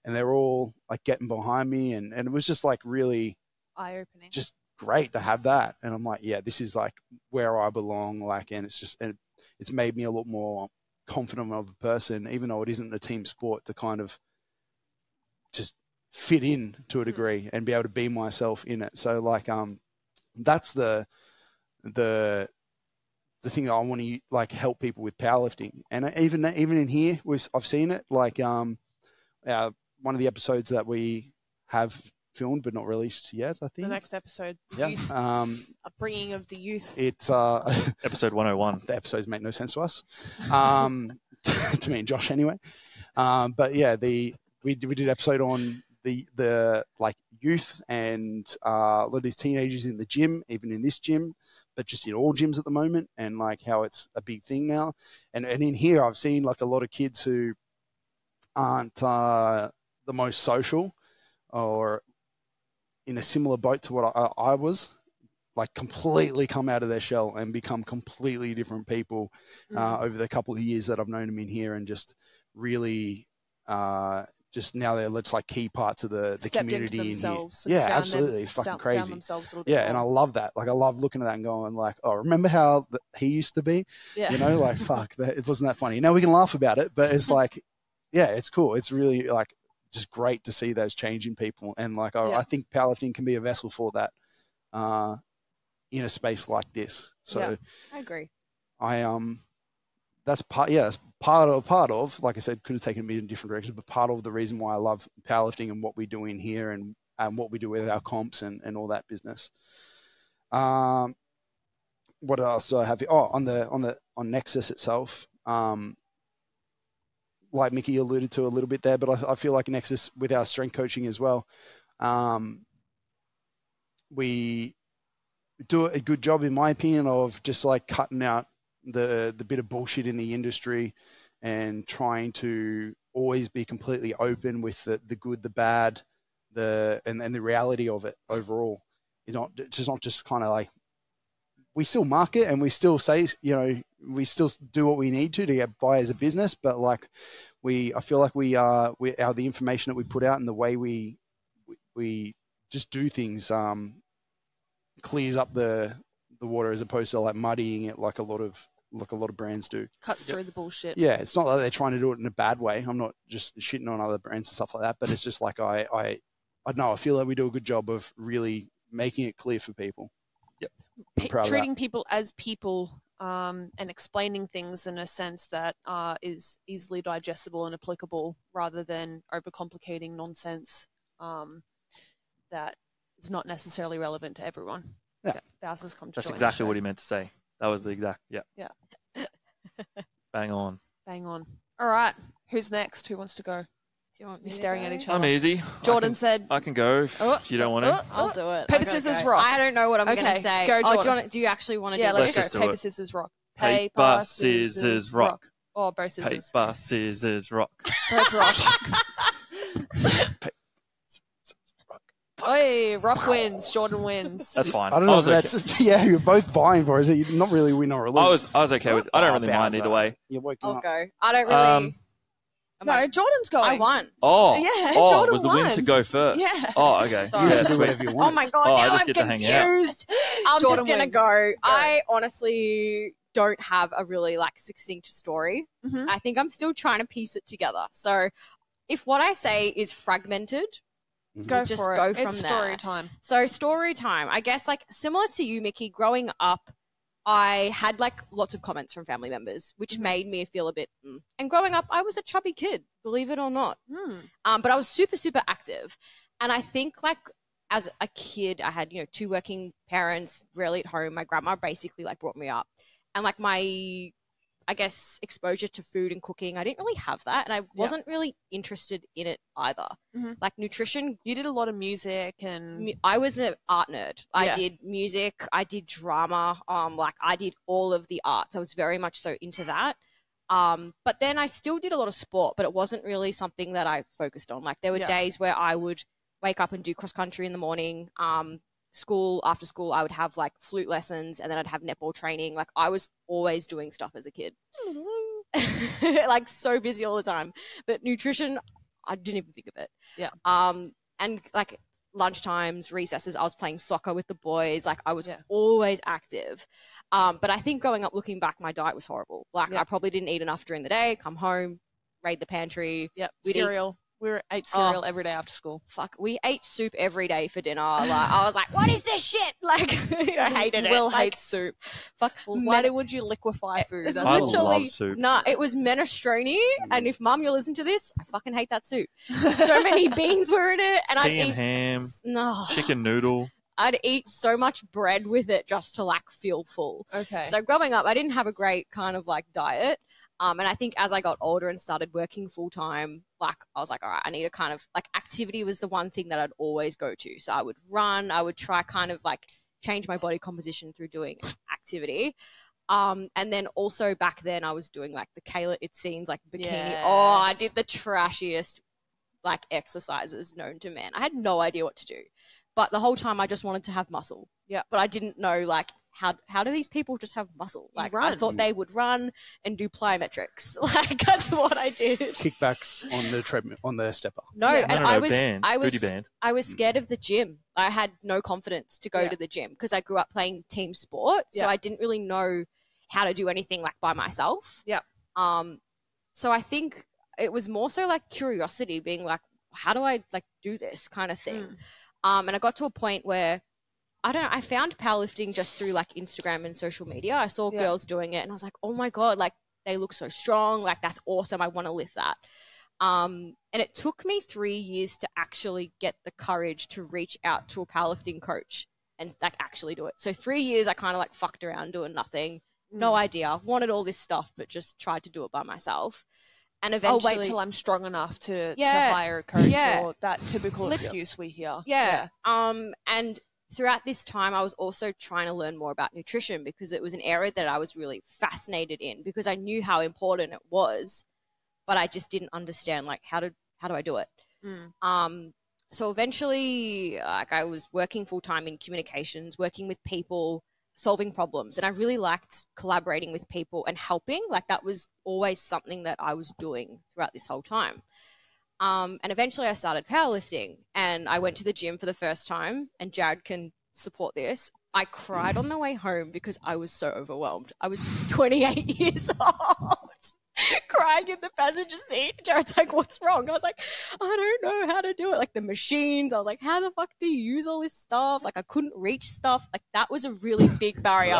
And they're all like getting behind me. And it was just like really eye-opening, just great to have that. And I'm like, yeah, this is like where I belong. Like, and it's made me a lot more confident of a person, even though it isn't a team sport, to kind of just fit in to a degree and be able to be myself in it. So like, that's the thing that I want to like help people with powerlifting. And even in here, I've seen it like, one of the episodes that we have filmed but not released yet, I think. the next episode. Yeah. Youth, upbringing of the youth. It's Episode 101. The episodes make no sense to us, to me and Josh anyway. But yeah, we did an episode on the like youth and a lot of these teenagers in the gym, even in this gym, but just in all gyms at the moment, and like how it's a big thing now. And in here, I've seen like a lot of kids who aren't the most social or in a similar boat to what I was, like completely come out of their shell and become completely different people over the couple of years that I've known them in here, and just really just now they're just like key parts of the community in here. Yeah, absolutely. It's fucking crazy. Yeah, and I love that. Like I love looking at that and going like, oh, remember how he used to be? Yeah. Like fuck, it wasn't that funny. Now we can laugh about it, but it's like, yeah, it's cool. It's really like just great to see those change in people. And like, I think powerlifting can be a vessel for that in a space like this. So I agree. That's part of, like I said, could have taken me in different directions, but part of the reason why I love powerlifting and what we do in here and what we do with our comps and all that business. What else do I have here? Oh, on Nexus itself. Like Mikki alluded to a little bit there, but I feel like Nexus with our strength coaching as well, we do a good job, in my opinion, of just like cutting out the bit of bullshit in the industry and trying to always be completely open with the good, the bad, and the reality of it overall. It's not just kind of like, we still market and we still say, we still do what we need to get by as a business, but like I feel like the information that we put out and the way we just do things clears up the water, as opposed to like muddying it like a lot of brands do. Cuts through the bullshit. Yeah, it's not like they're trying to do it in a bad way. I'm not just shitting on other brands and stuff like that, but it's just like I don't know, I feel like we do a good job of really making it clear for people. Yep. Treating people as people, and explaining things in a sense that is easily digestible and applicable, rather than overcomplicating nonsense that is not necessarily relevant to everyone. Yeah. Bowser's come to That's join exactly the show. what he meant to say. That was the exact, yeah. Bang on. Bang on. All right. Who's next? Who wants to go? Do you want me You're to staring go? at each other. I'm easy. Jordan said... I can go if you don't want to. I'll do it. Paper, scissors, rock. I don't know what I'm going to say. Go, Jordan. Do you actually want to do let's this? go. Paper, scissors, rock. Paper, scissors, rock. Oh, both scissors. Paper, scissors, rock. Both rock. Oi, rock wins. Jordan wins. That's fine. I don't know if that's... Yeah, you're both vying for it. You're not really win or lose. I was okay with it. I don't really mind either way. I'll go. I don't really... No, Jordan's going. I won. Oh, yeah, Jordan was the won. win to go first? Yeah. Oh, okay. Sorry. You do whatever you want. Oh my god, now I just I'm get to hang out. confused. I'm Jordan just gonna wins. go. I honestly don't have a really like succinct story. Mm-hmm. I think I'm still trying to piece it together. So if what I say is fragmented, Go just for it. go from It's there. story time. So story time. I guess like similar to you, Mikki, growing up, I had like lots of comments from family members, which made me feel a bit. And growing up, I was a chubby kid, believe it or not. But I was super, super active, and I think like as a kid, I had 2 working parents, rarely at home. My grandma basically like brought me up, and like my, I guess, exposure to food and cooking, I didn't really have that, and I wasn't really interested in it either. Like nutrition, You did a lot of music and I was an art nerd. I Yeah. did music, I did drama, like I did all of the arts. I was very much so into that. But then I still did a lot of sport, but it wasn't really something that I focused on. Like there were days where I would wake up and do cross country in the morning. After school, I would have like flute lessons, and then I'd have netball training. Like I was always doing stuff as a kid, like so busy all the time. But nutrition, I didn't even think of it. Yeah. And like lunchtimes, recesses, I was playing soccer with the boys. Like I was always active. But I think growing up, looking back, my diet was horrible. Like I probably didn't eat enough during the day. Come home, raid the pantry. Cereal. We ate cereal every day after school. Fuck, we ate soup every day for dinner. Like I was like, what is this shit? Like I hated it. Will like, hates soup. Fuck. Why would you liquefy food? It's That's I literally, love soup. Nah, it was minestrone, and if Mum, you listen to this, I fucking hate that soup. So many beans were in it, and Pea and ham, chicken noodle. I'd eat so much bread with it just to like feel full. Okay. So growing up, I didn't have a great kind of like diet. And I think as I got older and started working full time, like I was like, all right, I need a kind of like activity was the one thing that I'd always go to. So I would run, I would try kind of like change my body composition through doing activity. And then also back then I was doing like the Kayla It Seems like bikini. Yes. Oh, I did the trashiest like exercises known to man. I had no idea what to do. But the whole time I just wanted to have muscle. Yeah. But I didn't know like how do these people just have muscle? Like run. I thought they would run and do plyometrics. Like that's what I did. Kickbacks on the treadmill, on the stepper. No, Yeah. and No, I was band. Booty band. I was scared of the gym. I had no confidence to go to the gym because I grew up playing team sport, so I didn't really know how to do anything like by myself. Yeah. So I think it was more so like curiosity, being like, how do I like do this kind of thing? And I got to a point where I found powerlifting just through like Instagram and social media. I saw girls doing it and I was like, oh my God, like they look so strong. Like that's awesome. I want to lift that. And it took me 3 years to actually get the courage to reach out to a powerlifting coach and like actually do it. So 3 years I kind of like fucked around doing nothing. No idea. Wanted all this stuff, but just tried to do it by myself. And eventually, I'll wait till I'm strong enough to hire a coach or that typical excuse we hear. Yeah. And throughout this time, I was also trying to learn more about nutrition because it was an area that I was really fascinated in because I knew how important it was, but I just didn't understand like how do I do it? So eventually, like I was working full time in communications, working with people, solving problems, and I really liked collaborating with people and helping. Like that was always something that I was doing throughout this whole time. And eventually I started powerlifting and I went to the gym for the first time, and Jared can support this. I cried on the way home because I was so overwhelmed. I was 28 years old, crying in the passenger seat. Jared's like, what's wrong? I was like, I don't know how to do it. Like the machines, I was like, how the fuck do you use all this stuff? Like I couldn't reach stuff. Like that was a really big barrier.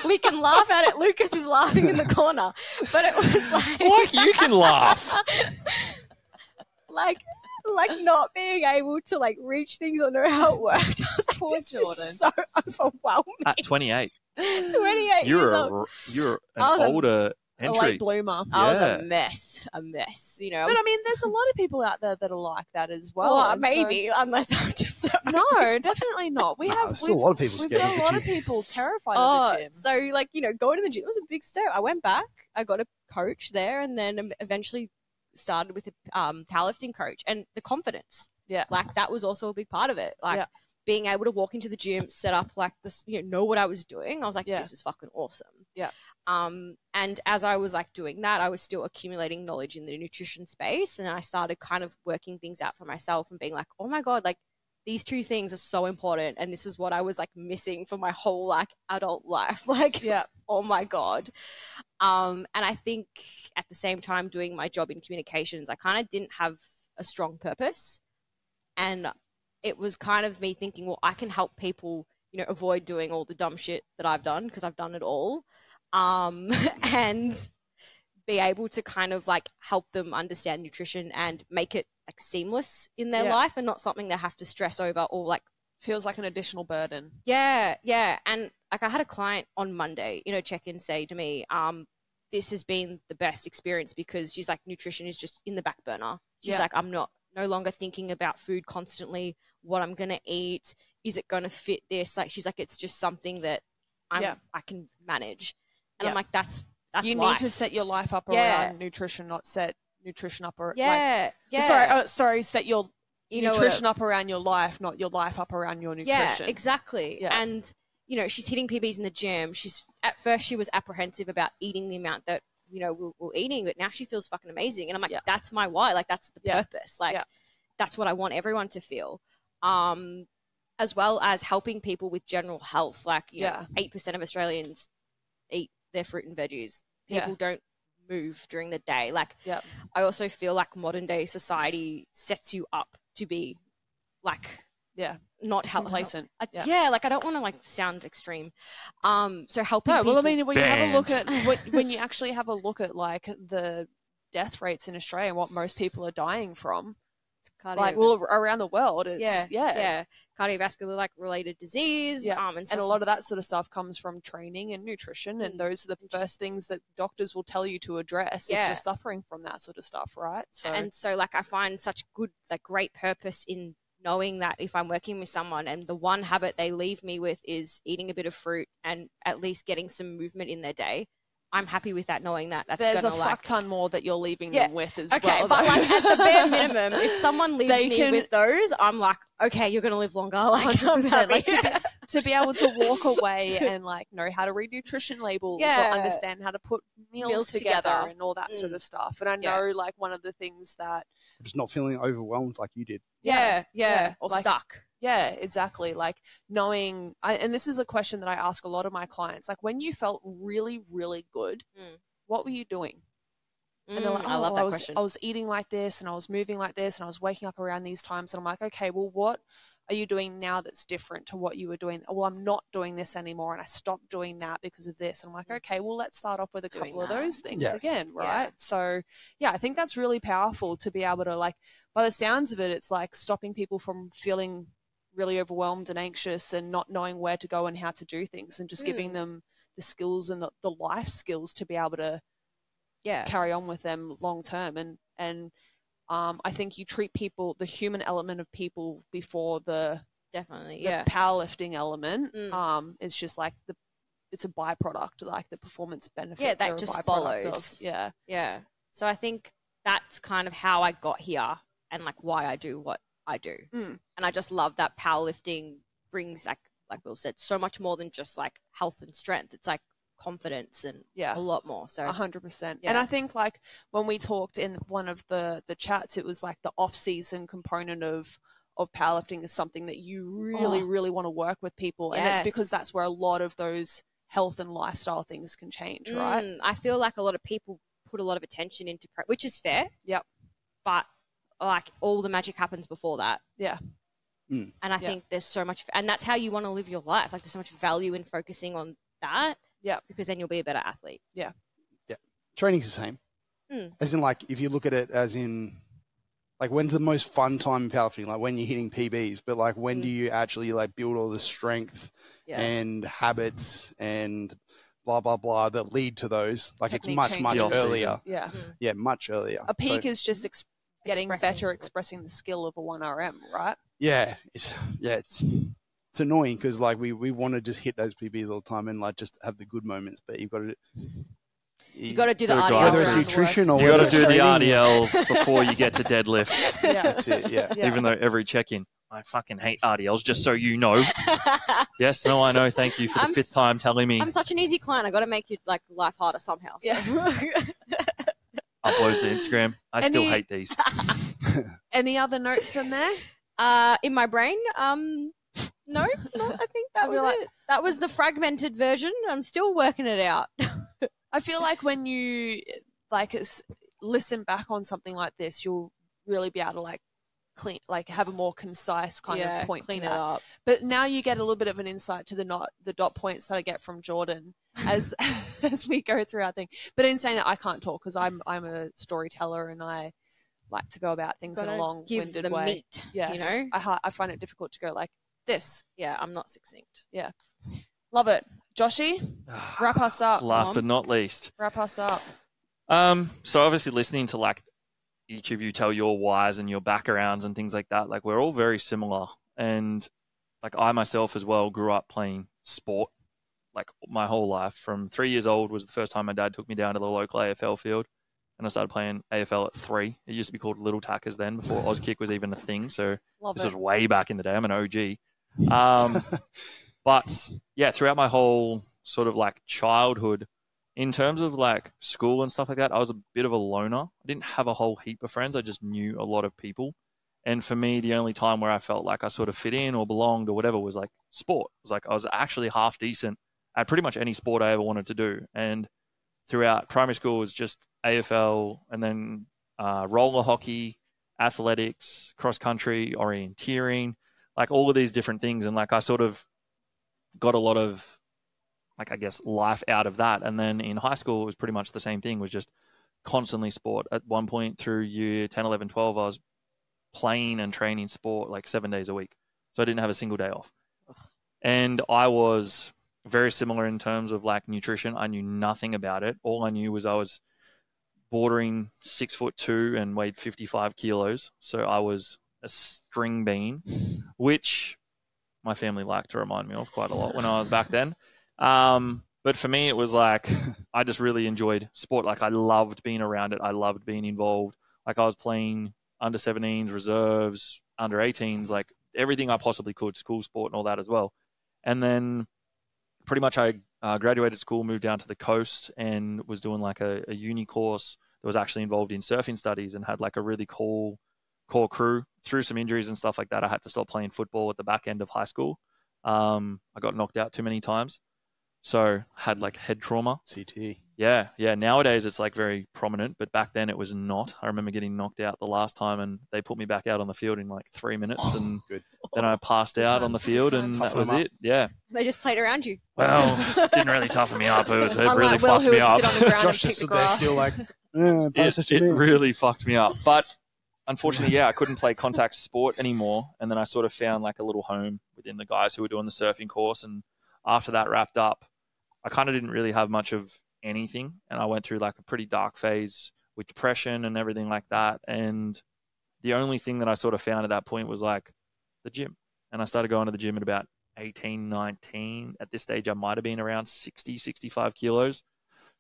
We can laugh at it. Lucas is laughing in the corner, but it was like, Like you can laugh. like not being able to like reach things or know how it worked. I was like, Poor this Jordan. is so overwhelming. At 28, 28 years old. you're I was an a- older A entry. late bloomer. I was Yeah. a mess, you know. But I mean, there's a lot of people out there that are like that as well. well, and so- maybe, unless I'm just No, definitely not. There's still a lot of people We've scared got of a the lot of gym. people terrified of the gym. So like, you know, going to the gym was a big step. I went back, I got a coach there, and then eventually started with a powerlifting coach, and the confidence. Yeah. Like that was also a big part of it. Like being able to walk into the gym, set up like this, you know what I was doing. I was like, this is fucking awesome. Yeah. And as I was like doing that, I was still accumulating knowledge in the nutrition space, and I started kind of working things out for myself and being like, oh my God, like these two things are so important, and this is what I was like missing for my whole like adult life. Like, oh my God. And I think at the same time doing my job in communications, I kind of didn't have a strong purpose. And it was kind of me thinking, well, I can help people, you know, avoid doing all the dumb shit that I've done, because I've done it all. And be able to kind of like help them understand nutrition and make it like seamless in their life and not something they have to stress over or like feels like an additional burden. Yeah. And like I had a client on Monday, you know, check in, say to me, this has been the best experience, because she's like, nutrition is just in the back burner. She's like, I'm no longer thinking about food constantly, what I'm going to eat. Is it going to fit this? Like, she's like, it's just something that I can manage. And I'm like, that's you life. need to set your life up around nutrition, not set nutrition up around set your nutrition up around your life, not your life up around your nutrition. Yeah, exactly. Yeah. And you know, she's hitting PBs in the gym. At first she was apprehensive about eating the amount that, you know, we're eating, but now she feels fucking amazing. And I'm like, that's my why. Like, that's the purpose. Like, that's what I want everyone to feel. As well as helping people with general health. Like, you know, 8% of Australians eat their fruit and veggies. People don't move during the day. Like, I also feel like modern day society sets you up to be like, not complacent. Like, I don't want to like sound extreme. So helping people. Well, I mean, when you have a look at when you actually have a look at like the death rates in Australia and what most people are dying from, like, well, around the world, it's cardiovascular like related disease. And a lot of that sort of stuff comes from training and nutrition, and those are the first things that doctors will tell you to address if you're suffering from that sort of stuff, right? So like, I find such great purpose in knowing that if I'm working with someone and the one habit they leave me with is eating a bit of fruit and at least getting some movement in their day, I'm happy with that, knowing that there's a fuck ton more that you're leaving them with as well. Okay, but like at the bare minimum, if someone leaves me with those, I'm like, okay, you're going to live longer. Like, 100%. Like, to be able to walk away and like know how to read nutrition labels or understand how to put meals together and all that sort of stuff. And I know like one of the things that just not feeling overwhelmed like you did. Or like, stuck. Yeah, exactly. Like knowing, and this is a question that I ask a lot of my clients, like when you felt really, really good, what were you doing? And they're like, I love that question. I was eating like this and I was moving like this and I was waking up around these times. And I'm like, okay, well, what are you doing now that's different to what you were doing? Well, I'm not doing this anymore and I stopped doing that because of this. And I'm like, okay, well, let's start off with a couple of those things again, right? So, I think that's really powerful to be able to, like, by the sounds of it, it's like stopping people from feeling really overwhelmed and anxious and not knowing where to go and how to do things, and just giving them the skills and the life skills to be able to carry on with them long term. And I think you treat people, the human element of people, before the powerlifting element. It's just like it's a byproduct, like the performance benefits that just follows. So I think that's kind of how I got here and like why I do what I do. And I just love that powerlifting brings, like Will said, so much more than just like health and strength. It's like confidence and a lot more. So 100%. And I think like when we talked in one of the chats, it was like the off-season component of powerlifting is something that you really, really want to work with people. And it's because that's where a lot of those health and lifestyle things can change, right? I feel like a lot of people put a lot of attention into prep, which is fair. But like all the magic happens before that. And I think there's so much, and that's how you want to live your life. Like, there's so much value in focusing on that. Because then you'll be a better athlete. Training's the same. As in, like, if you look at it as in, like, when's the most fun time in powerlifting? Like, when you're hitting PBs, but like, when do you actually like build all the strength and habits and blah, blah, blah that lead to those? Like, technique it's much earlier. Much earlier. A peak is just getting better expressing the skill of a 1RM, right? It's annoying because like we want to just hit those PBs all the time and like just have the good moments, but you've got to do the RDLs. Whether it's nutrition or you got to do the RDLs before you get to deadlift. That's it. Even though every check-in, I fucking hate RDLs. Just so you know. Yes, no, I know. Thank you for the fifth time telling me. I'm such an easy client. I got to make your like life harder somehow. So. Uploads to Instagram. I still hate these. Any other notes in there? In my brain, no, I think that was it. That was the fragmented version. I'm still working it out. I feel like when you listen back on something like this, you'll really be able to have a more concise kind of point clean to it that. up. But now you get a little bit of an insight to the dot points that I get from Jordan as as we go through our thing. But in saying that, I can't talk because I'm a storyteller and I like to go about things in a long-winded way. Meat, yes, you know. I find it difficult to go like this. Yeah, I'm not succinct. Yeah, love it, Joshy. Wrap us up. Last but not least, wrap us up. So obviously listening to like each of you tell your whys and your backgrounds and things like that, like we're all very similar. And like I myself as well grew up playing sport like my whole life. From 3 years old was the first time my dad took me down to the local AFL field, and I started playing AFL at 3. It used to be called Little Tackers then, before Auskick was even a thing. So this was way back in the day. I'm an OG. But yeah, throughout my whole sort of like childhood, in terms of like school and stuff like that, I was a bit of a loner. I didn't have a whole heap of friends. I just knew a lot of people. And for me, the only time where I felt like I sort of fit in or belonged or whatever was like sport. It was like I was actually half decent at pretty much any sport I ever wanted to do. And throughout primary school, it was just AFL, and then roller hockey, athletics, cross country, orienteering, like all of these different things. And like I sort of got a lot of, like, I guess, life out of that. And then in high school, it was pretty much the same thing, was just constantly sport. At one point through year 10, 11, 12, I was playing and training sport like 7 days a week. So I didn't have a single day off. And I was very similar in terms of like nutrition. I knew nothing about it. All I knew was I was bordering 6'2" and weighed 55 kilos. So I was a string bean, which my family liked to remind me of quite a lot when I was back then. But for me, it was like, I just really enjoyed sport. Like I loved being around it. I loved being involved. Like I was playing under 17s, reserves, under 18s, like everything I possibly could, school sport and all that as well. And then pretty much I graduated school, moved down to the coast and was doing like a uni course that was actually involved in surfing studies and had like a really cool core crew. Through some injuries and stuff like that, I had to stop playing football at the back end of high school. I got knocked out too many times. So had like head trauma. CT. Yeah. Nowadays it's like very prominent, but back then it was not. I remember getting knocked out the last time and they put me back out on the field in like 3 minutes and then I passed out on the field and that was it. Yeah. They just played around you. Well, it didn't really toughen me up. It really Will, fucked me up. Josh just stood there still like, it really fucked me up. But unfortunately, I couldn't play contact sport anymore. And then I sort of found like a little home within the guys who were doing the surfing course. And after that wrapped up, I kind of didn't really have much of anything. And I went through like a pretty dark phase with depression and everything like that. And the only thing that I sort of found at that point was like the gym. And I started going to the gym at about 18, 19. At this stage, I might have been around 60, 65 kilos.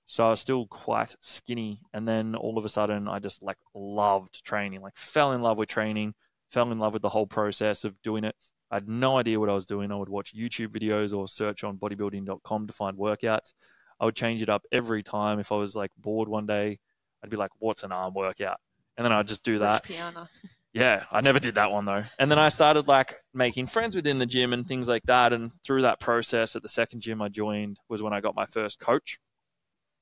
So I was still quite skinny. And then all of a sudden, I just like loved training, like fell in love with training, fell in love with the whole process of doing it. I had no idea what I was doing. I would watch YouTube videos or search on bodybuilding.com to find workouts. I would change it up every time. If I was like bored one day, I'd be like, what's an arm workout? And then I'd just do that. Piano. Yeah, I never did that one though. And then I started like making friends within the gym and things like that. And through that process at the second gym I joined was when I got my first coach.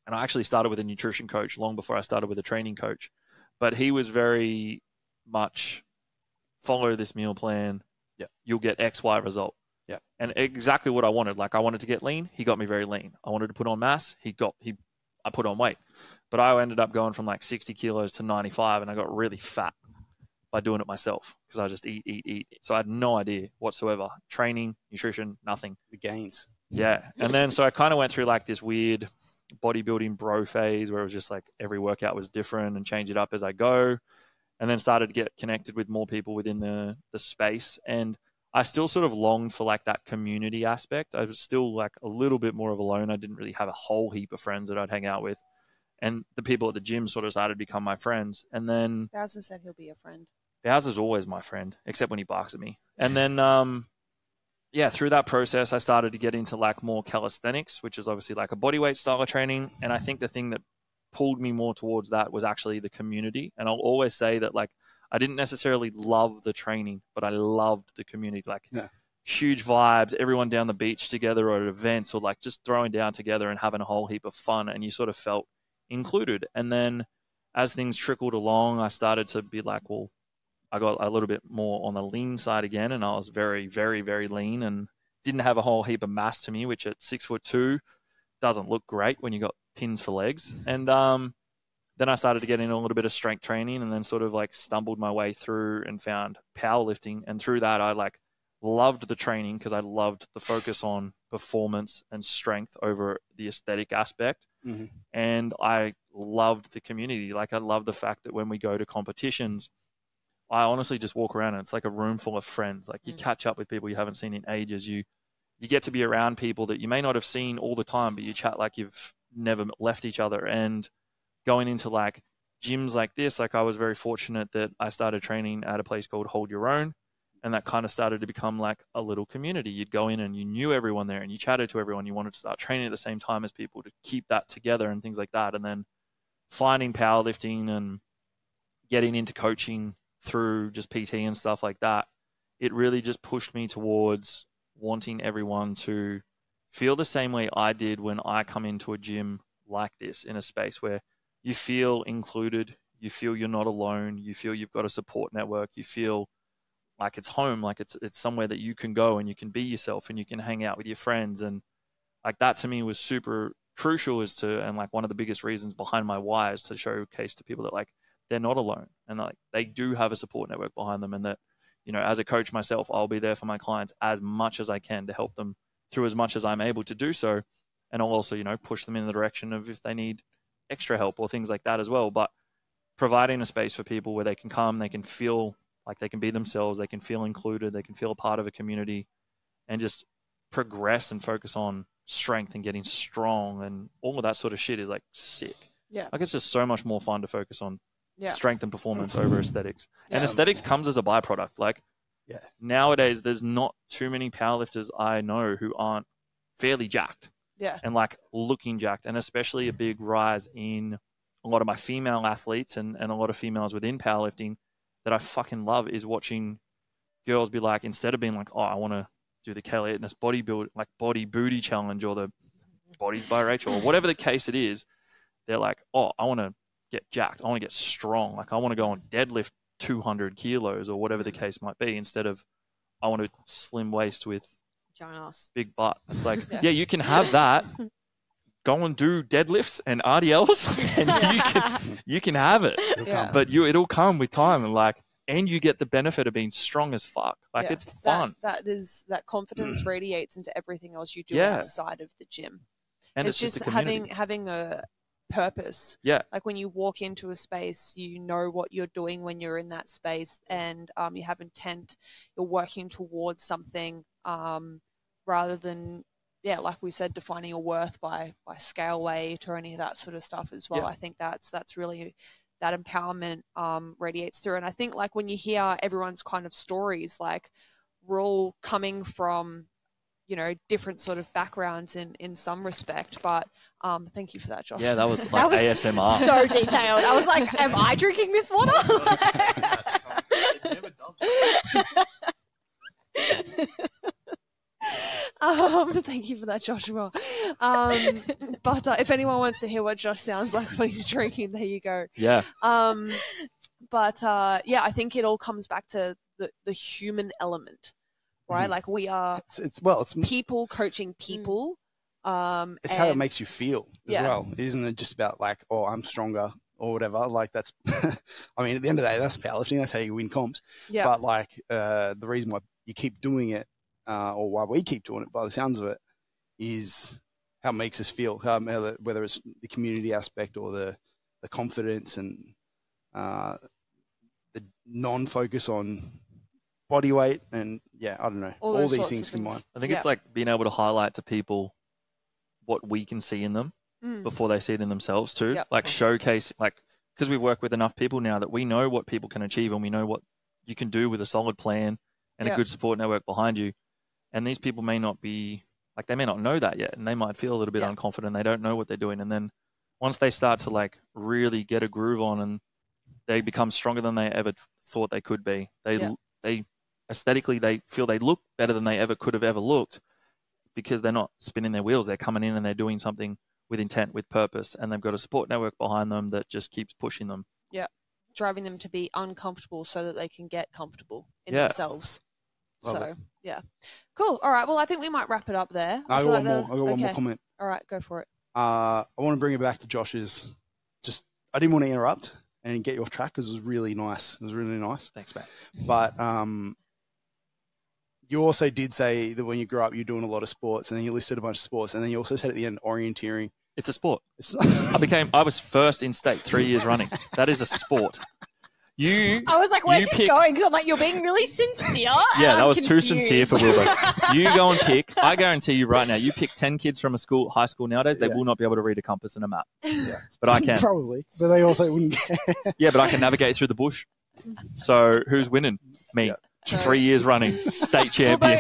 And I actually started with a nutrition coach long before I started with a training coach. But he was very much follow this meal plan. Yeah. You'll get X, Y result. Yeah. And exactly what I wanted. Like I wanted to get lean. He got me very lean. I wanted to put on mass. I put on weight. But I ended up going from like 60 kilos to 95 and I got really fat by doing it myself because I just eat. So I had no idea whatsoever. Training, nutrition, nothing. The gains. Yeah. And then so I kind of went through like this weird bodybuilding bro phase where it was just like every workout was different and change it up as I go. And then started to get connected with more people within the space. And I still sort of longed for like that community aspect. I was still like a little bit more of a loner. I didn't really have a whole heap of friends that I'd hang out with. And the people at the gym sort of started to become my friends. And then Bowser said he'll be a friend. Bowser's always my friend, except when he barks at me. And then, through that process, I started to get into like more calisthenics, which is obviously like a bodyweight style of training. And I think the thing that pulled me more towards that was actually the community. And I'll always say that like I didn't necessarily love the training, but I loved the community. Like huge vibes, everyone down the beach together or at events, or like just throwing down together and having a whole heap of fun, and you sort of felt included. And then as things trickled along, I started to be like, well, I got a little bit more on the lean side again, and I was very, very, very lean and didn't have a whole heap of mass to me, which at 6'2" doesn't look great when you got pins for legs. And then I started to get into a little bit of strength training, and then sort of like stumbled my way through and found powerlifting. And through that, I like loved the training because I loved the focus on performance and strength over the aesthetic aspect. Mm-hmm. And I loved the community. Like I love the fact that when we go to competitions, I honestly just walk around and it's like a room full of friends. Like you catch up with people you haven't seen in ages. You get to be around people that you may not have seen all the time, but you chat like you've never left each other. And going into like gyms like this, like I was very fortunate that I started training at a place called Hold Your Own. And that kind of started to become like a little community. You'd go in and you knew everyone there and you chatted to everyone. You wanted to start training at the same time as people to keep that together and things like that. And then finding powerlifting and getting into coaching through just PT and stuff like that, it really just pushed me towards wanting everyone to feel the same way I did when I come into a gym like this, in a space where you feel included, you feel you're not alone, you feel you've got a support network, you feel like it's home, like it's somewhere that you can go and you can be yourself and you can hang out with your friends. And like that to me was super crucial and like one of the biggest reasons behind my why is to showcase to people that like they're not alone and like they do have a support network behind them, and that, you know, as a coach myself, I'll be there for my clients as much as I can to help them through as much as I'm able to do so. And I'll also, you know, push them in the direction of if they need extra help or things like that as well. But providing a space for people where they can come, they can feel like they can be themselves, they can feel included, they can feel a part of a community, and just progress and focus on strength and getting strong and all of that sort of shit is like sick. Yeah. Like it's just so much more fun to focus on strength and performance over aesthetics. Yeah. And aesthetics comes as a byproduct. Like nowadays, there's not too many powerlifters I know who aren't fairly jacked. Yeah. And like looking jacked, and especially a big rise in a lot of my female athletes and a lot of females within powerlifting that I fucking love is watching girls be like, instead of being like, oh, I want to do the Kelly Fitness body booty challenge or the Bodies by Rachel or whatever the case it is, they're like, oh, I want to get jacked. I want to get strong. Like I want to go and deadlift 200 kilos or whatever the case might be, instead of I want to slim waist with big butt. It's like, yeah, you can have that. Go and do deadlifts and RDLs and you can have it. But it'll come with time, and you get the benefit of being strong as fuck. Like it's fun. That confidence radiates into everything else you do outside of the gym. And it's just having a purpose. Yeah. Like when you walk into a space, you know what you're doing when you're in that space, and you have intent, you're working towards something, rather than like we said, defining your worth by scale weight or any of that sort of stuff as well. I think that's really, that empowerment radiates through. And I think like when you hear everyone's kind of stories, like we're all coming from, you know, different sort of backgrounds in some respect, but thank you for that, Josh. Yeah, that was like ASMR. So detailed. I was like, am I drinking this water? It never does. Thank you for that, Joshua. But if anyone wants to hear what Josh sounds like when he's drinking, there you go. Yeah. But I think it all comes back to the human element, right? Like we are it's people coaching people. It's how it makes you feel as well. It isn't just about like, oh, I'm stronger or whatever. Like that's, I mean, at the end of the day, that's powerlifting. That's how you win comps. Yeah. But like the reason why you keep doing it, or why we keep doing it, by the sounds of it, is how it makes us feel. Whether it's the community aspect or the confidence and the non-focus on body weight and I don't know, all these things combined. I think it's like being able to highlight to people what we can see in them before they see it in themselves too. Like showcase, like, because we've worked with enough people now that we know what people can achieve and we know what you can do with a solid plan and a good support network behind you. And these people may not be, like, they may not know that yet, and they might feel a little bit unconfident. They don't know what they're doing. And then once they start to like really get a groove on and they become stronger than they ever thought they could be. They aesthetically, they feel they look better than they ever could have ever looked because they're not spinning their wheels. They're coming in and they're doing something with intent, with purpose, and they've got a support network behind them that just keeps pushing them. Yeah. Driving them to be uncomfortable so that they can get comfortable in themselves. So, yeah. Cool. All right. Well, I think we might wrap it up there. I got one more comment. All right. Go for it. I want to bring it back to Josh's. I didn't want to interrupt and get you off track because it was really nice. It was really nice. Thanks, mate. But you also did say that when you grew up, you're doing a lot of sports, and then you listed a bunch of sports, and then you also said at the end, orienteering. It's a sport. I was first in state 3 years running. That is a sport. I was like, where's this going? Because I'm like, you're being really sincere. Yeah, that was confused. Too sincere for Wilbur. You go and pick. I guarantee you right now, you pick 10 kids from high school nowadays, they will not be able to read a compass and a map. Yeah. But I can. Probably. But they also wouldn't care. Yeah, but I can navigate through the bush. So who's winning? Me. Yeah. 3 years running. State champion.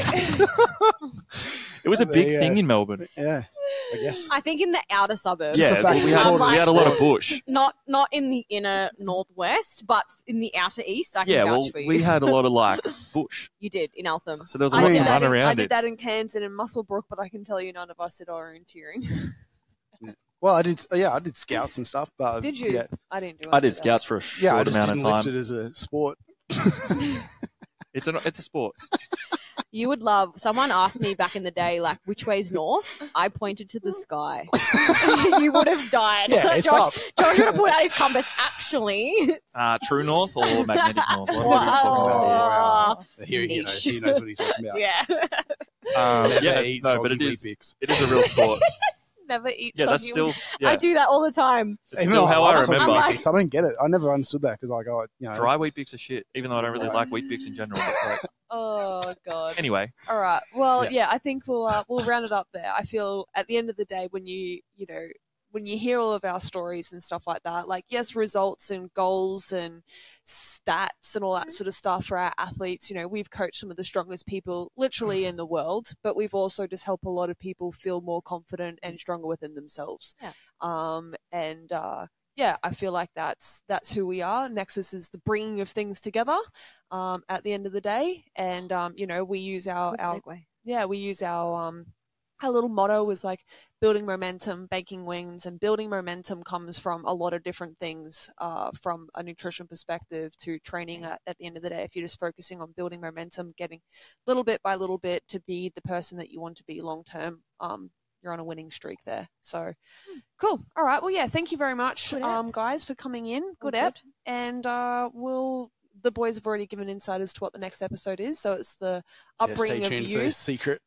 It was a big thing in Melbourne. Yeah, I guess. I think in the outer suburbs. Yeah, we had a lot of bush. Not in the inner northwest, but in the outer east. I can vouch for you. We had a lot of bush. You did in Eltham. So there was a lot of run around I did that in Cairns and in Muswellbrook, but I can tell you none of us did orienteering. Well, I did. Yeah, I did scouts and stuff. But did you? Yeah. I didn't do it. I did scouts for a short amount of time. I just didn't lift it as a sport. It's a sport. You would love. Someone asked me back in the day, like, which way's north? I pointed to the sky. You would have died. Yeah, it's Josh, up. Josh would have pulled out his compass. Actually, true north or magnetic north? Wow. So he knows what he's talking about. Yeah. But it is a real sport. Never eat. Yeah, that's still. Yeah. I do that all the time. It's still how I remember. I don't get it. I never understood that because dry wheat bix are shit. Even though I don't really like wheat bix in general. But oh god. Anyway. All right. Well, I think we'll round it up there. I feel at the end of the day, when when you hear all of our stories and stuff like that, like, yes, results and goals and stats and all that sort of stuff for our athletes, we've coached some of the strongest people literally in the world, but we've also just helped a lot of people feel more confident and stronger within themselves. Yeah. I feel like that's who we are. Nexus is the bringing of things together at the end of the day. And, we use our little motto is like building momentum, banking wings, and building momentum comes from a lot of different things, from a nutrition perspective to training at the end of the day. If you're just focusing on building momentum, getting little bit by little bit to be the person that you want to be long term, you're on a winning streak there. So cool. All right. Well, thank you very much, guys, for coming in. Good ep. And the boys have already given insight as to what the next episode is. So it's the upbringing of youth. For the secret.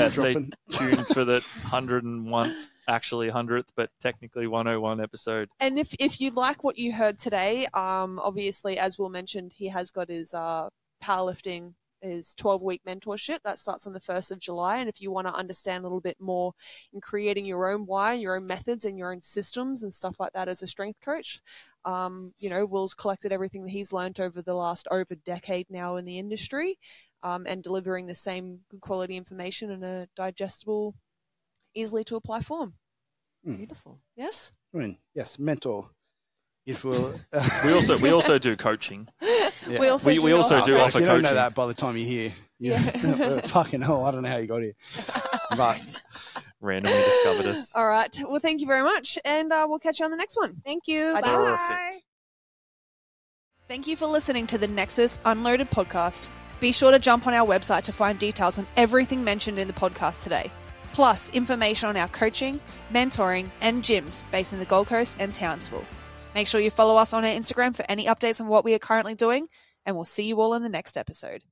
Stay tuned for the 100th, but technically 101 episode. And if you like what you heard today, obviously, as Will mentioned, he has got his powerlifting, his 12-week mentorship that starts on the 1st of July. And if you want to understand a little bit more in creating your own why, your own methods, and your own systems and stuff like that as a strength coach, Will's collected everything that he's learned over the last decade now in the industry. And delivering the same good quality information in a digestible, easily to apply form. Beautiful. Yes? Yes, mentor. If we'll, we also do coaching. Yeah. We also do offer coaching. If you don't know that by the time you're here. Fucking hell, I don't know how you got here. But randomly discovered us. All right. Well, thank you very much. And we'll catch you on the next one. Thank you. Bye. Thank you for listening to the Nexus Unloaded podcast. Be sure to jump on our website to find details on everything mentioned in the podcast today, plus information on our coaching, mentoring, and gyms based in the Gold Coast and Townsville. Make sure you follow us on our Instagram for any updates on what we are currently doing, and we'll see you all in the next episode.